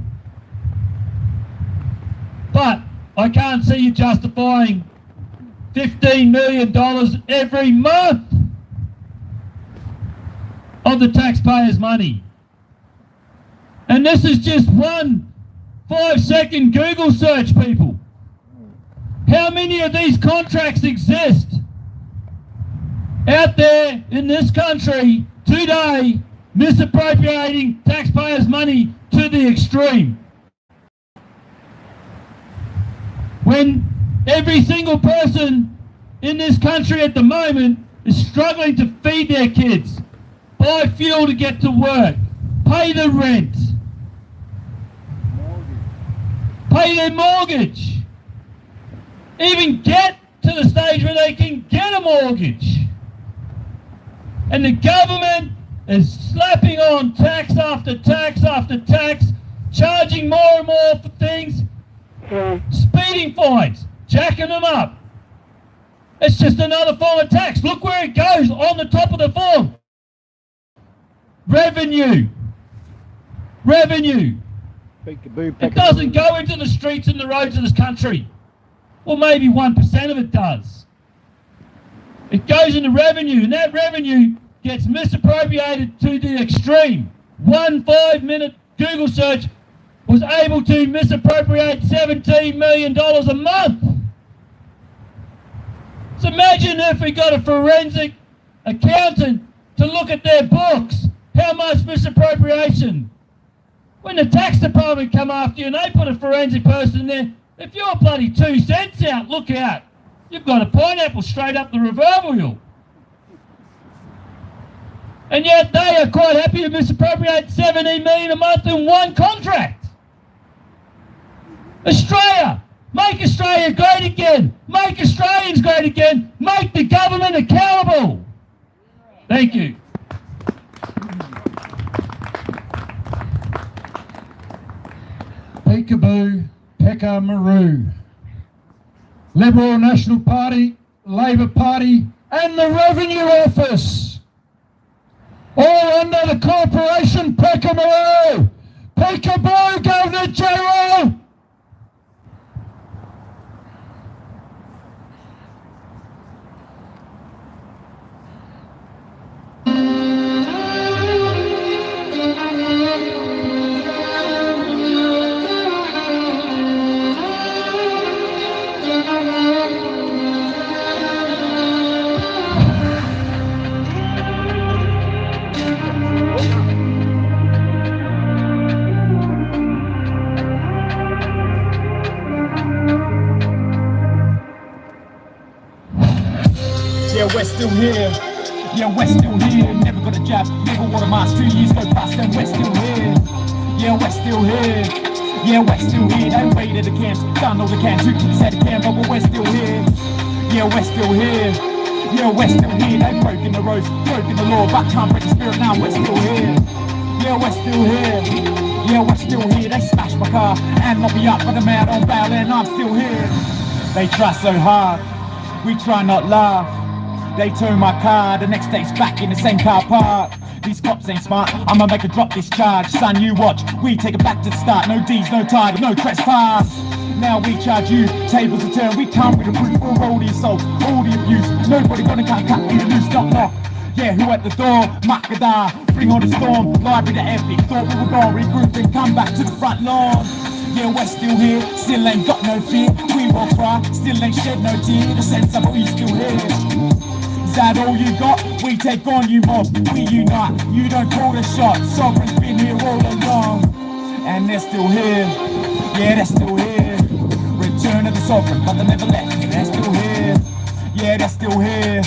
But I can't see you justifying $15 million every month of the taxpayers' money. And this is just one 5-second Google search, people. How many of these contracts exist out there in this country today, misappropriating taxpayers' money to the extreme? When every single person in this country at the moment is struggling to feed their kids, buy fuel to get to work, pay the rent, pay their mortgage, even get to the stage where they can get a mortgage. And the government is slapping on tax after tax after tax, charging more and more for things, speeding fines, jacking them up. It's just another form of tax. Look where it goes on the top of the form. Revenue. Revenue. It doesn't go into the streets and the roads of this country. Well, maybe 1% of it does. It goes into revenue, and that revenue gets misappropriated to the extreme. One 5-minute Google search was able to misappropriate $17 million a month. So imagine if we got a forensic accountant to look at their books. How much misappropriation? When the tax department come after you and they put a forensic person in there, if you're bloody 2 cents out, look out. You've got a pineapple straight up the reverberal. And yet they are quite happy to misappropriate $17 million a month in one contract. Australia, make Australia great again. Make Australians great again. Make the government accountable. Thank you. Peekaboo, Peckamaroo. Liberal National Party, Labor Party, and the Revenue Office. All under the corporation Peckamaroo. Peekaboo, Governor General. Yeah, we're still here. Yeah, we're still here. Never got a job, never won a mask. 2 years go past and we're still here. Yeah, we're still here. Yeah, we're still here. They raided the camps, done all the camps. Who keeps at the camp, but we're still here. Yeah, we're still here. Yeah, we're still here. They've broken the roads, broken the law, but can't break the spirit now. We're still here. Yeah, we're still here. Yeah, we're still here. They smashed my car and locked me up, but I'm out on bail and I'm still here. They try so hard, we try not laugh. They tow my car, the next day's back in the same car park. These cops ain't smart, I'ma make a drop this charge. Son, you watch, we take it back to the start. No D's, no title, no trespass. Now we charge you, tables are turned. We come with a proof for all the assaults, all the abuse. Nobody gonna cut me the loose, knock. Yeah, who at the door? Makadar, bring on the storm. Library to epic, thought we were gonna regroup and come back to the front lawn. Yeah, we're still here, still ain't got no fear. We won't cry, still ain't shed no tear. The sense of we still here. Is that all you got? We take on you mob, we unite. You don't call the shots, Sovereign's been here all along. And they're still here, yeah, they're still here. Return of the Sovereign, but they never left. They're still here, yeah, they're still here.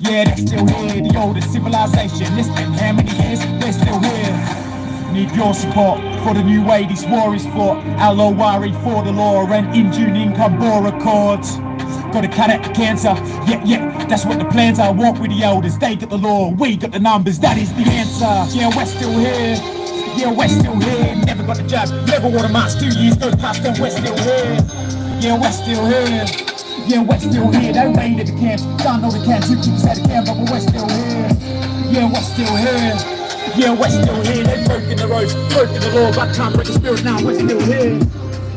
Yeah, they're still here, the oldest civilization. It's been how many years? They're still here. Need your support for the new way this war is fought. Alowari for the law and in June income bore accords. Gotta cut out the cancer, yeah, that's what the plans are. Walk with the elders, they got the law, we got the numbers, that is the answer. Yeah, we're still here, yeah, we're still here. Never got the job, never wore a mask. 2 years go past and we're still here. Yeah, we're still here. Yeah, we're still here. They raided the camps, done all the camps. Who keeps at the camp, but we're still here. Yeah, we're still here. Yeah, we're still here. They've broken the roads, broken the law, but can't break the spirit now. We're still here.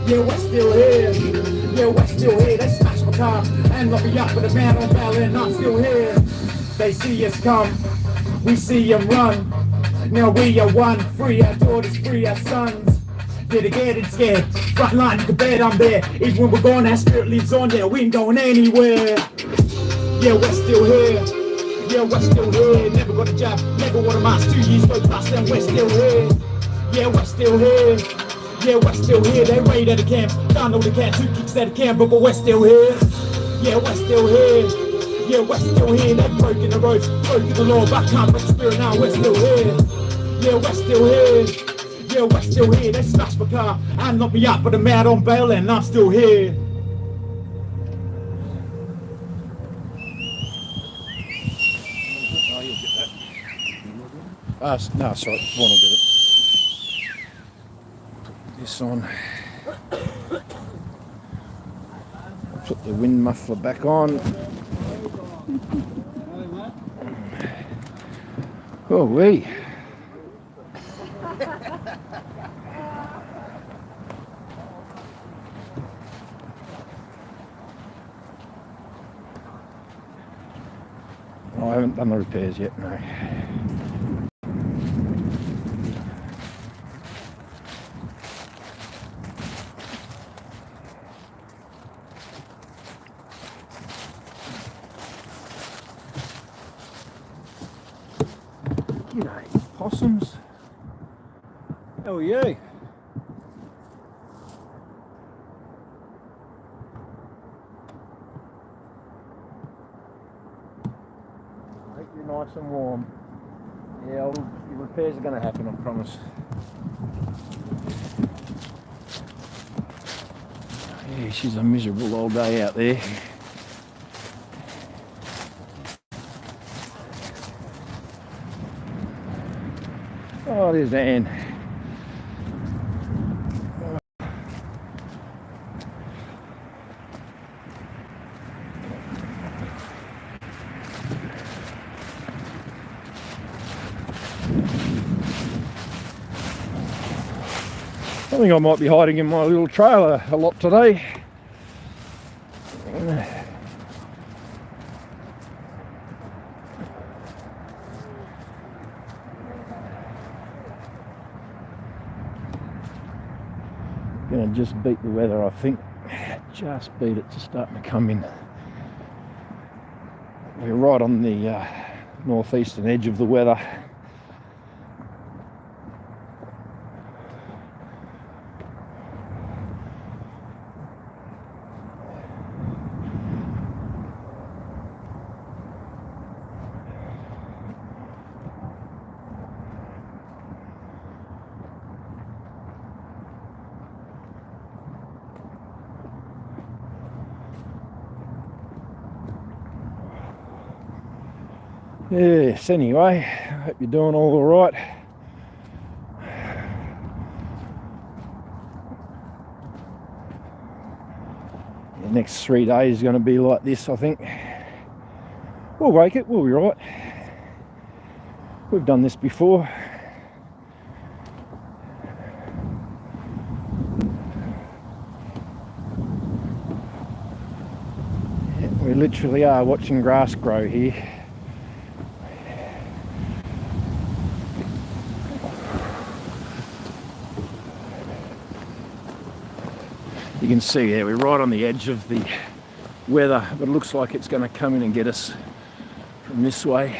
Yeah, we're still here. Yeah, we're still here. They smashed my car and locked me up with a man on bail, and I'm still here. They see us come, we see them run. Now we are one, free our daughters, free our sons. Yeah, they're getting scared. Front line, you can bet I'm there. Even when we're gone, our spirit lives on. Yeah, we ain't going anywhere. Yeah, we're still here. Yeah, we're still here. Never got a job, never won a mask. 2 years ago, plus then we're still here. Yeah, we're still here. Yeah, we're still here. They raided the camps, done all the camps, 2 kicks at the camp, but we're still here. Yeah, we're still here. Yeah, we're still here. They've broken the roads, broken the law, but can't break the spirit now. We're still here. Yeah, we're still here. Yeah, we're still here. They smashed my car and locked me up, but I'm out on bail, and I'm still here. Oh, you'll get that. No, sorry, Vaughn will get it. Put this on. Put the wind muffler back on. Oh, wee. Oh, I haven't done the repairs yet, no. G'day, possums. How are you? Hope you're nice and warm. Yeah, your repairs are going to happen, I promise. Yeah, she's a miserable old day out there. Oh, there's Anne. I think I might be hiding in my little trailer a lot today. Gonna just beat the weather, I think. Just beat it. Just starting to come in. We're right on the northeastern edge of the weather. Yes, anyway, I hope you're doing all right. The next 3 days is going to be like this, I think. We'll make it, we'll be right. We've done this before. We literally are watching grass grow here. You can see there, we're right on the edge of the weather, but it looks like it's going to come in and get us from this way.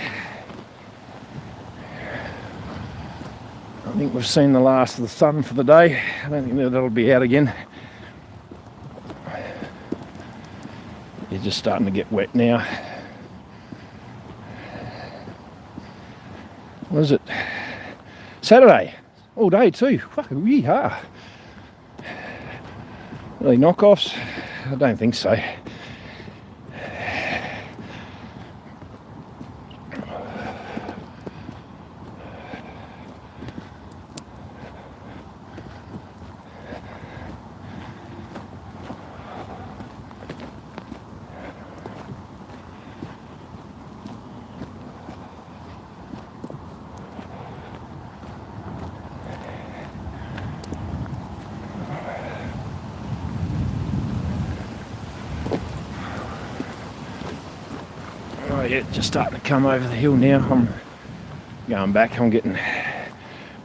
I think we've seen the last of the sun for the day. I don't think that'll be out again. It's just starting to get wet now. What is it? Saturday, all day too. Yeehaw. Really knockoffs? I don't think so. yeah, just starting to come over the hill now. I'm going back. I'm getting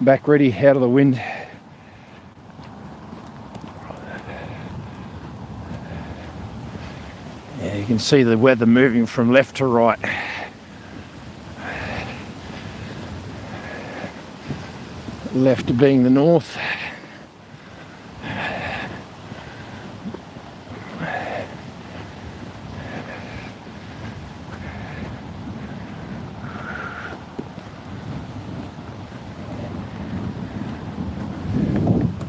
back ready, out of the wind. Yeah, you can see the weather moving from left to right. Left being the north.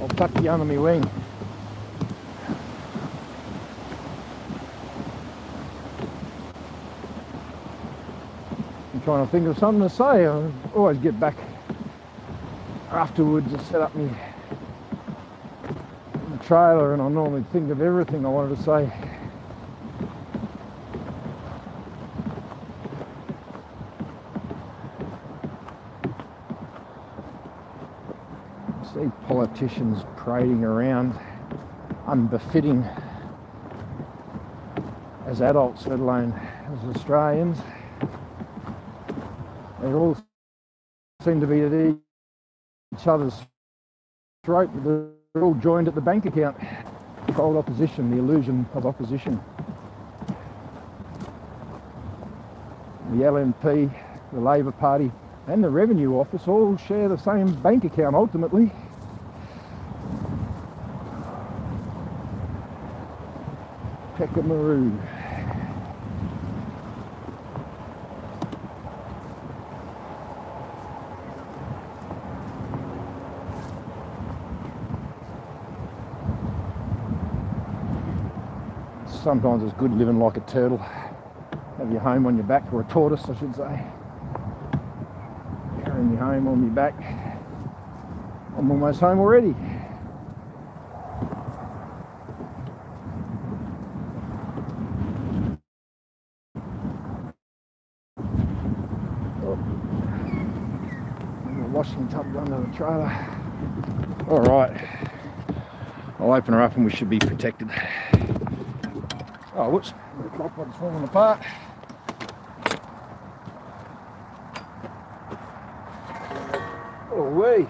I'll tuck you under my wing. I'm trying to think of something to say. I always get back afterwards and set up my trailer, and I normally think of everything I wanted to say. See politicians parading around, unbefitting as adults, let alone as Australians. They all seem to be at each other's throat, but they're all joined at the bank account. Controlled opposition, the illusion of opposition. The LNP, the Labor Party and the Revenue Office all share the same bank account ultimately. Peckamaroo. Sometimes it's good living like a turtle. Have your home on your back, or a tortoise I should say. Carrying your home on your back. I'm almost home already. Oh. The washing tub under the trailer. Alright. I'll open her up and we should be protected. Oh, whoops, the tripod's falling apart. Oh, wee.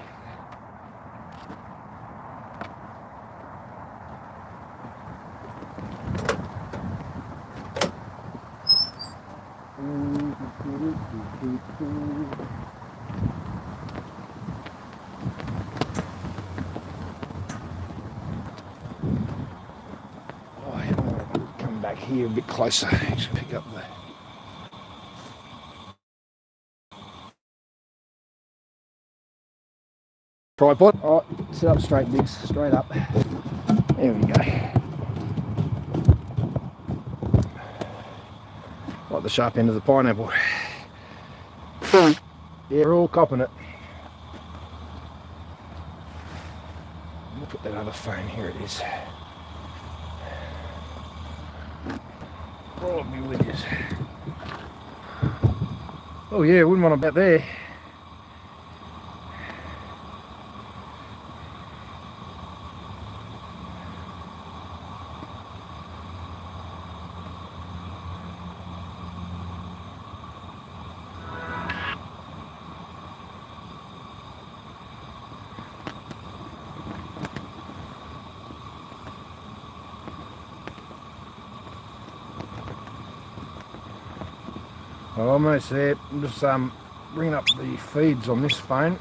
Back here a bit closer, just pick up the tripod. Oh, sit up straight, Biggs, straight up. There we go. Like the sharp end of the pineapple. Yeah, we're all copping it. We'll put that other phone, here it is. Oh, me with yous. Oh yeah, wouldn't want about there. Almost there. I'm just bringing up the feeds on this phone.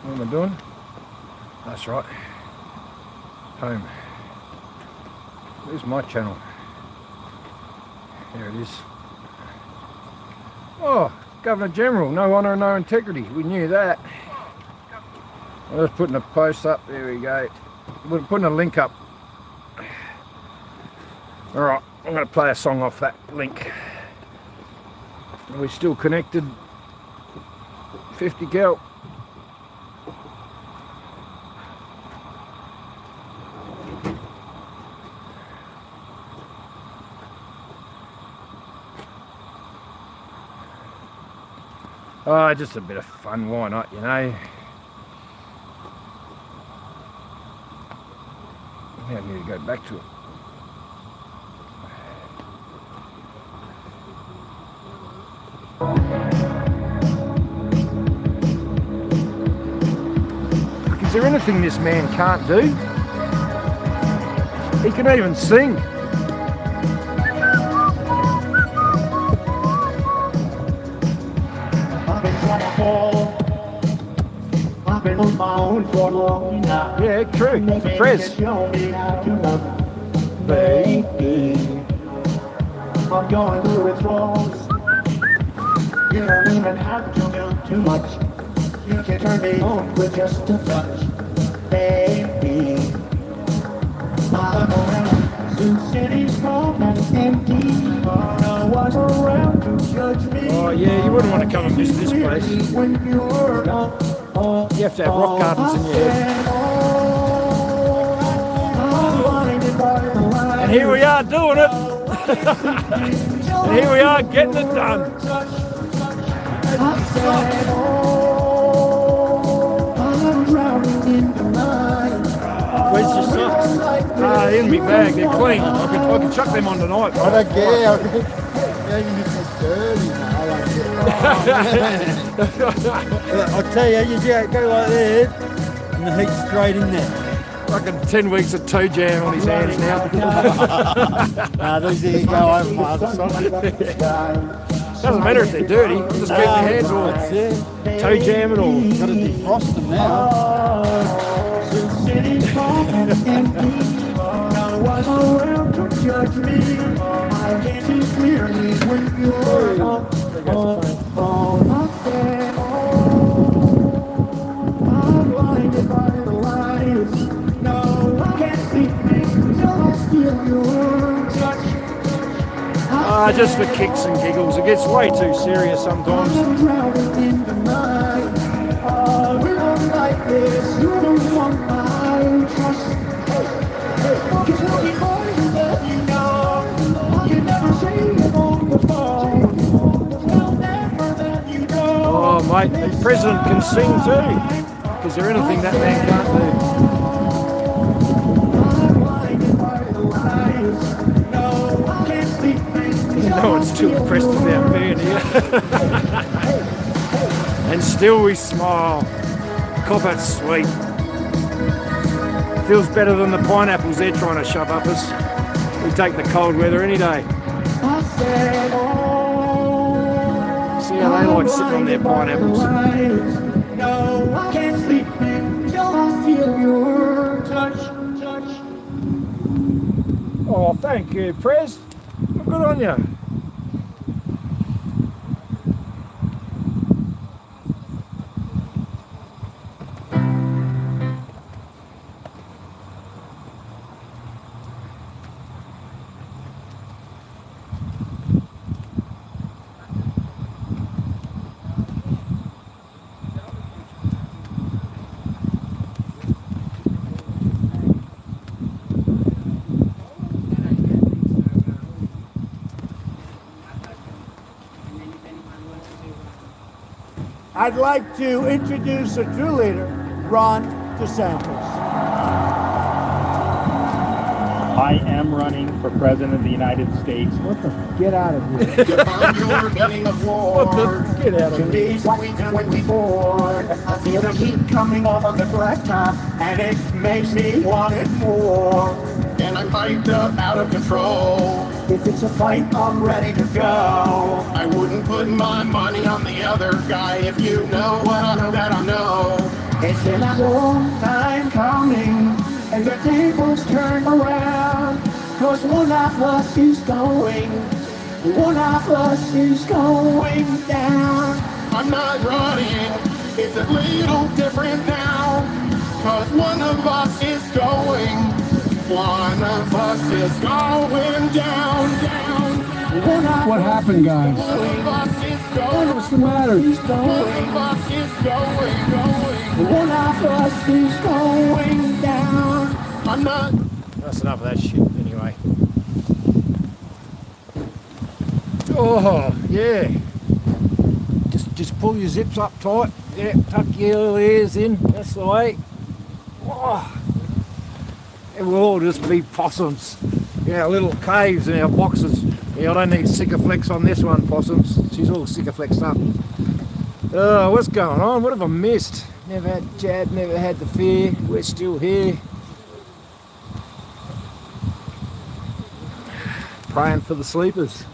What am I doing? That's right. Home. Where's my channel? There it is. Oh, Governor General, no honour and no integrity. We knew that. I'm just putting a post up. There we go. We're putting a link up. Alright, I'm going to play a song off that link. Are we still connected? 50 cal. Oh, just a bit of fun, why not, you know? I need to go back to it. Is there anything this man can't do? He can even sing. I've been trying to fall. I've been on my own for long now. Yeah, true. Prez. Show me how to love, baby. I'm going through withdrawals. You don't even have to do too much. You can turn me on with just a touch, baby. I'm around, two cities home and empty. No one's around to judge me. Oh yeah, you wouldn't want to come and visit this place. When you're You have to have rock gardens in your head. And here we are doing it. And here we are getting it done. Where's your socks? In my bag, they're clean. I could chuck them on tonight. I don't care. Yeah, you just dirty, man. I'll tell you, you just go like this, and the heat's straight in there. Fucking 10 weeks of toe jam on his hands now. Nah, these here go over my other socks. Doesn't matter if they're dirty, just keep your hands warm. That's it. Toe jam it all. Got to defrost them now. Just for kicks and giggles. It gets way too serious sometimes. Oh mate, the president can sing too. Is there anything that man can't do? No one's too impressed about being here. And still we smile. Cop it sweet. Feels better than the pineapples they're trying to shove up us. We take the cold weather any day. See how they like sitting on their pineapples. No, I can't sleep until I feel your touch. Oh, thank you, Prez. Good on you. I'd like to introduce a true leader, Ron DeSantis. I am running for President of the United States. What the? Get out of here. Get out of here. Today's what we do when we board. I feel the heat coming off of the blacktop, and it makes me want it more. And I'm hyped up, out of control. If it's a fight, I'm ready to go. I wouldn't put my money on the other guy if you know what I know that I know. It's been a long time coming, and the tables turn around. Cause one of us is going down. I'm not running, it's a little different now. Cause one of us is going down. What happened, guys? What's the matter? One of us is going down. I'm not. That's enough of that shit anyway. Oh, yeah. Just pull your zips up tight. Yeah, tuck your ears in. That's the way. Oh. It will all just be possums. Yeah, little caves in our boxes. Yeah, I don't need Sikaflex on this one, possums. She's all Sikaflexed up. Oh, what's going on? What have I missed? Never had jab, never had the fear. We're still here. Praying for the sleepers.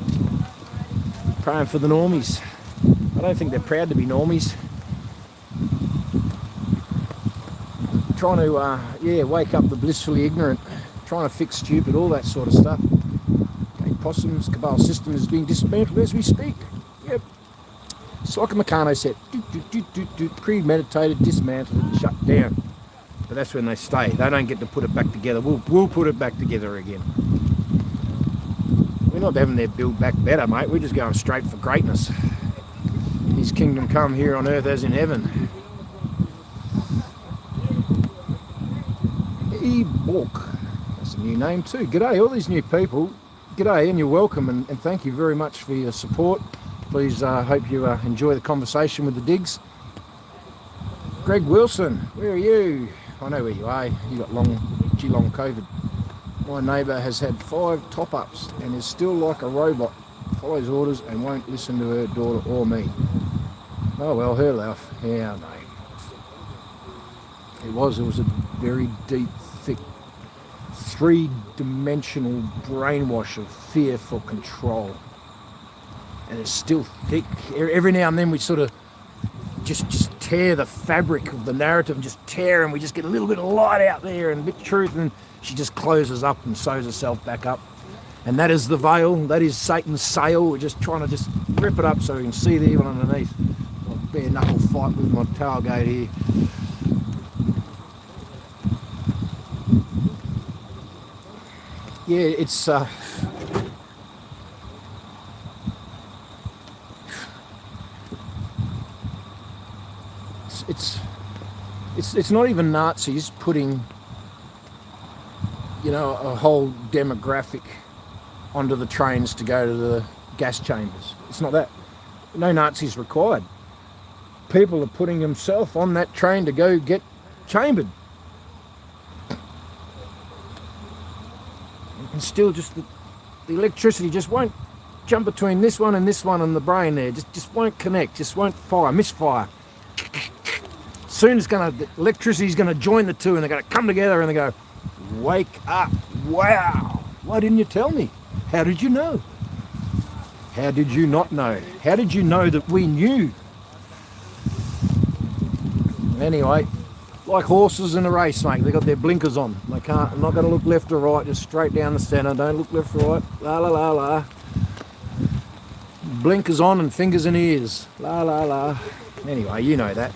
Praying for the normies. I don't think they're proud to be normies. Trying to, wake up the blissfully ignorant. Trying to fix stupid, all that sort of stuff. Okay, possums, cabal system is being dismantled as we speak. Yep. It's like a Meccano set. Premeditated, dismantled and shut down. But that's when they stay. They don't get to put it back together. We'll put it back together again. We're not having their build back better, mate. We're just going straight for greatness. His kingdom come here on earth as in heaven. E-Bork. That's a new name too. G'day, all these new people. G'day, and you're welcome, and thank you very much for your support. Please, hope you enjoy the conversation with the digs. Greg Wilson, where are you? I know where you are. You got long COVID. My neighbour has had 5 top-ups and is still like a robot. Follows orders and won't listen to her daughter or me. Oh well, her life. Yeah, no. It was a very deep, thick, 3-dimensional brainwash of fear for control. And it's still thick. Every now and then we sort of just tear the fabric of the narrative and just tear, and we just get a little bit of light out there and a bit of truth, and she just closes up and sews herself back up. And that is the veil, that is Satan's sail. We're just trying to just rip it up so we can see the evil underneath. A bare knuckle fight with my tailgate here. Yeah, it's it's not even Nazis putting, you know, a whole demographic onto the trains to go to the gas chambers. It's not that. No Nazis required. People are putting themselves on that train to go get chambered. And still just the electricity just won't jump between this one and the brain there. Just won't connect, just won't fire, misfire. Soon the electricity's gonna join the two, and they're gonna come together and they go, wake up, wow, why didn't you tell me? How did you know? How did you not know? How did you know that we knew? Anyway, like horses in a race, mate, they got their blinkers on. They can't, I'm not gonna look left or right, just straight down the centre, don't look left or right, la la la la. Blinkers on and fingers in ears, la la la. Anyway, you know that.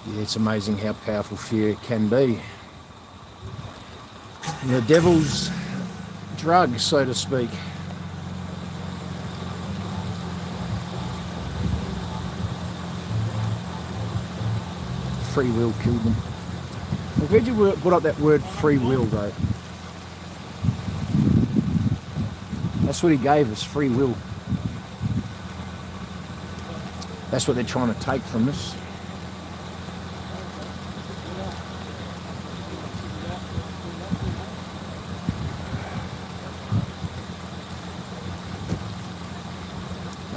Yeah, it's amazing how powerful fear can be. And the devil's drug, so to speak. Free will killed them. Well, where'd you put up that word free will, though? That's what he gave us, free will. That's what they're trying to take from us.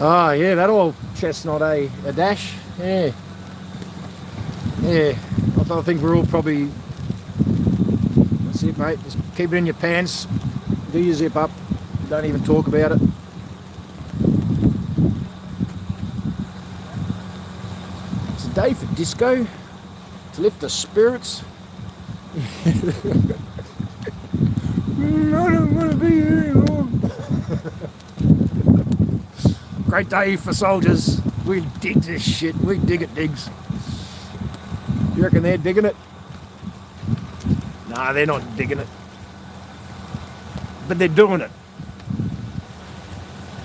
Oh yeah, that old chestnut, a dash, yeah. Yeah, I think we're all probably, that's it mate, just keep it in your pants, do your zip up, don't even talk about it. It's a day for disco, to lift the spirits. I don't want to be here anymore. Great day for soldiers. We dig this shit. We dig it, digs. You reckon they're digging it? Nah, they're not digging it. But they're doing it.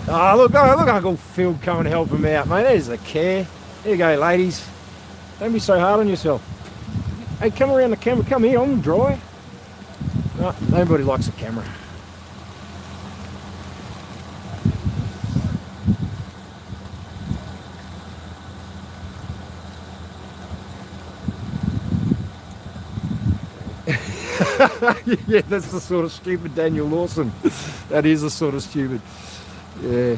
Oh, look Uncle Phil come and help him out, mate. There's the care. There you go, ladies. Don't be so hard on yourself. Hey, come around the camera. Come here, I'm dry. No, nobody likes a camera. Yeah, that's the sort of stupid Daniel Lawson. That is the sort of stupid. Yeah.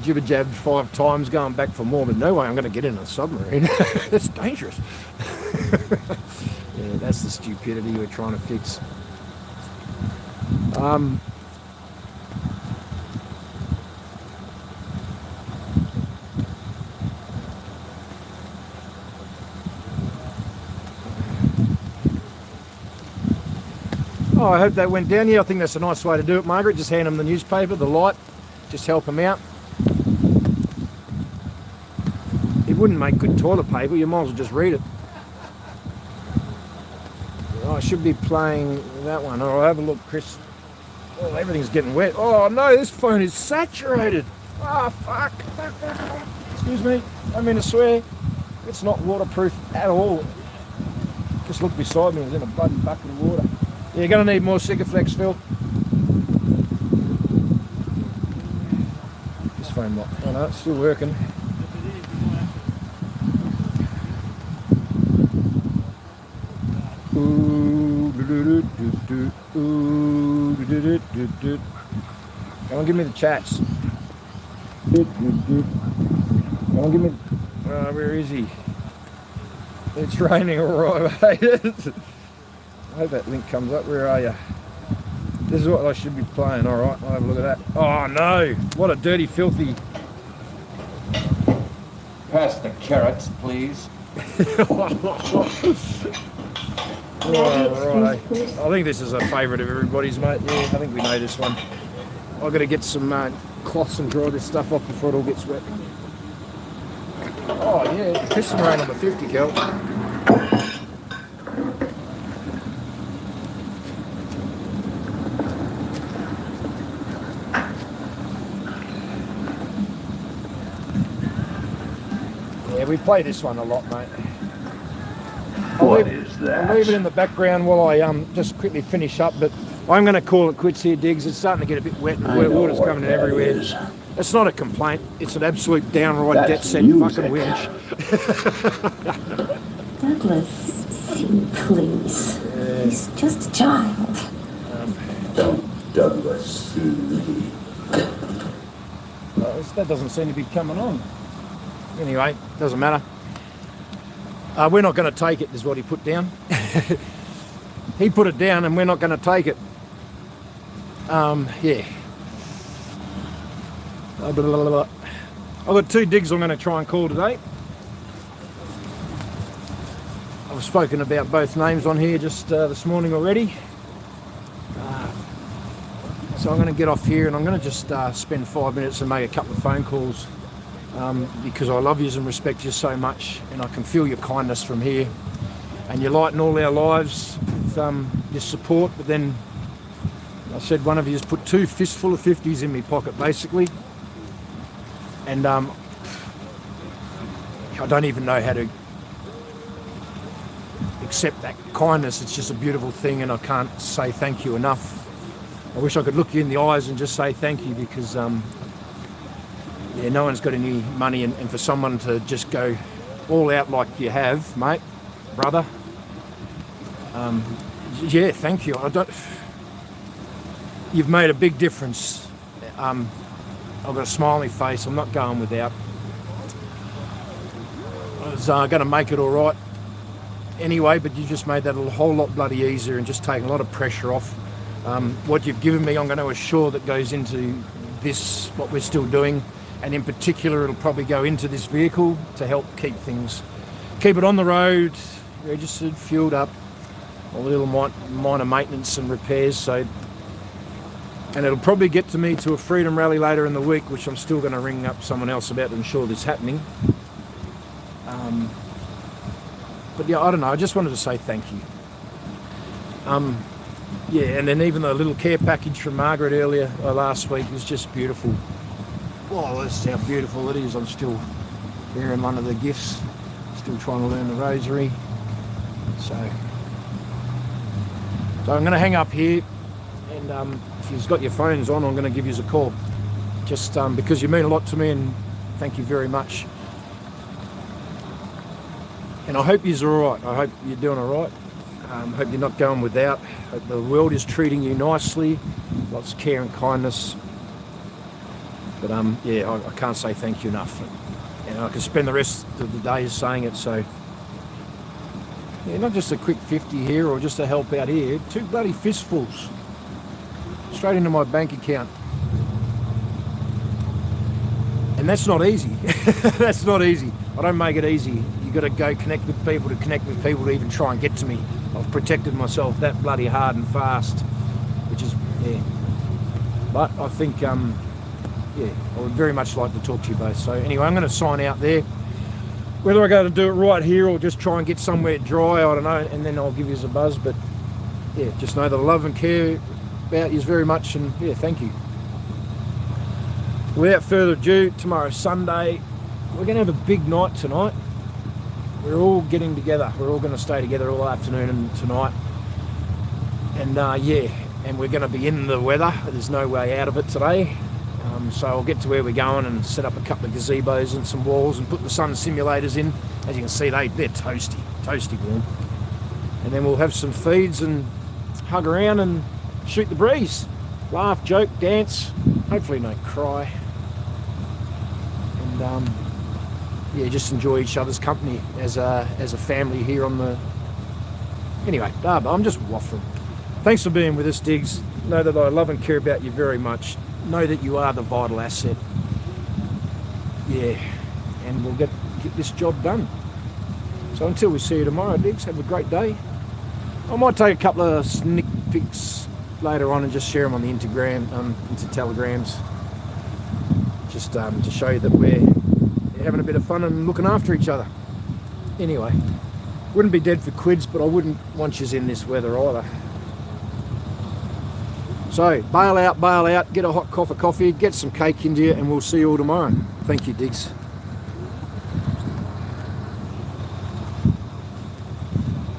Jibber jabbed 5 times, going back for more, but no way I'm going to get in a submarine. That's dangerous. Yeah, that's the stupidity we're trying to fix. Oh, I hope that went down here. I think that's a nice way to do it, Margaret. Just hand them the newspaper, the light, just help them out. It wouldn't make good toilet paper, you might as well just read it. Oh, I should be playing that one. I'll have a look, Chris. Oh, everything's getting wet. Oh no, this phone is saturated. Oh, fuck. Excuse me, I mean to swear. It's not waterproof at all. Just look beside me, it's in a bloody bucket of water. Yeah, you're going to need more Sikaflex, Phil. This phone lock. Oh no, it's still working. Come on, give me the chats. Come on, give me... where is he? It's raining alright. I hope that link comes up. Where are you? This is what I should be playing. Alright, I'll have a look at that. Oh no! What a dirty, filthy... Pass the carrots, please. Oh, right. I think this is a favourite of everybody's, mate. Yeah, I think we know this one. I've got to get some cloths and dry this stuff off before it all gets wet. Oh yeah, pissing rain on the 50 cal. Yeah, we play this one a lot, mate. I'll leave it in the background while I just quickly finish up, but I'm going to call it quits here, Diggs. It's starting to get a bit wet and water's coming in everywhere. It's not a complaint, it's an absolute downright dead-set fucking winch. Douglas, see, please. He's just a child. Douglas, see. That doesn't seem to be coming on. Anyway, doesn't matter. We're not going to take it, is what he put down. He put it down and we're not going to take it. Yeah. I've got 2 digs I'm going to try and call today. I've spoken about both names on here just this morning already. So I'm going to get off here and I'm going to just spend 5 minutes and make a couple of phone calls. Because I love you and respect you so much, and I can feel your kindness from here, and you lighten all our lives with your support. But then I said one of you has put 2 fistful of 50s in my pocket basically, and I don't even know how to accept that kindness. It's just a beautiful thing, and I can't say thank you enough. I wish I could look you in the eyes and just say thank you, because yeah, no one's got any money, and for someone to just go all out like you have, mate, brother, yeah, thank you. You've made a big difference. I've got a smiley face, I'm not going without. I was going to make it all right anyway, but you just made that a whole lot bloody easier and just taken a lot of pressure off. What you've given me, I'm going to assure that goes into this, what we're still doing. And in particular, it'll probably go into this vehicle to help keep it on the road, registered, fueled up, all the little minor maintenance and repairs. So, and it'll probably get to me to a Freedom Rally later in the week, which I'm still going to ring up someone else about to ensure this happening. But yeah, I don't know. I just wanted to say thank you. Yeah, and then even the little care package from Margaret earlier last week was just beautiful. Oh, this is how beautiful it is. I'm still bearing one of the gifts, still trying to learn the rosary. So I'm going to hang up here, and if you've got your phones on, I'm going to give you a call. Just because you mean a lot to me, and thank you very much. And I hope you're all right. I hope you're doing all right. Hope you're not going without. Hope the world is treating you nicely. Lots of care and kindness. But yeah, I can't say thank you enough. And I could spend the rest of the days saying it. So yeah, not just a quick 50 here or just a help out here. 2 bloody fistfuls straight into my bank account. And that's not easy. That's not easy. I don't make it easy. You got to go connect with people to even try and get to me. I've protected myself that bloody hard and fast, which is, yeah. But I think, yeah, I would very much like to talk to you both. So anyway, I'm going to sign out there. Whether I go to do it right here or just try and get somewhere dry, I don't know, and then I'll give you a buzz. But yeah, just know that I love and care about you very much, and yeah, thank you. Without further ado, tomorrow's Sunday. We're going to have a big night tonight. We're all getting together. We're all going to stay together all afternoon and tonight. And yeah, and we're going to be in the weather. There's no way out of it today. So I'll get to where we're going and set up a couple of gazebos and some walls and put the sun simulators in. As you can see, they're toasty warm. And then we'll have some feeds and hug around and shoot the breeze. Laugh, joke, dance, hopefully no cry. And yeah, just enjoy each other's company as a family here on the... Anyway, I'm just waffling. Thanks for being with us, Diggs. Know that I love and care about you very much. Know that you are the vital asset. Yeah, and we'll get this job done. So until we see you tomorrow, Diggs, have a great day. I might take a couple of sneak pics later on and just share them on the into telegrams. Just to show you that we're having a bit of fun and looking after each other. Anyway, wouldn't be dead for quids, but I wouldn't want you in this weather either. So, bail out, get a hot cup of coffee, get some cake into you, and we'll see you all tomorrow. Thank you, Diggs.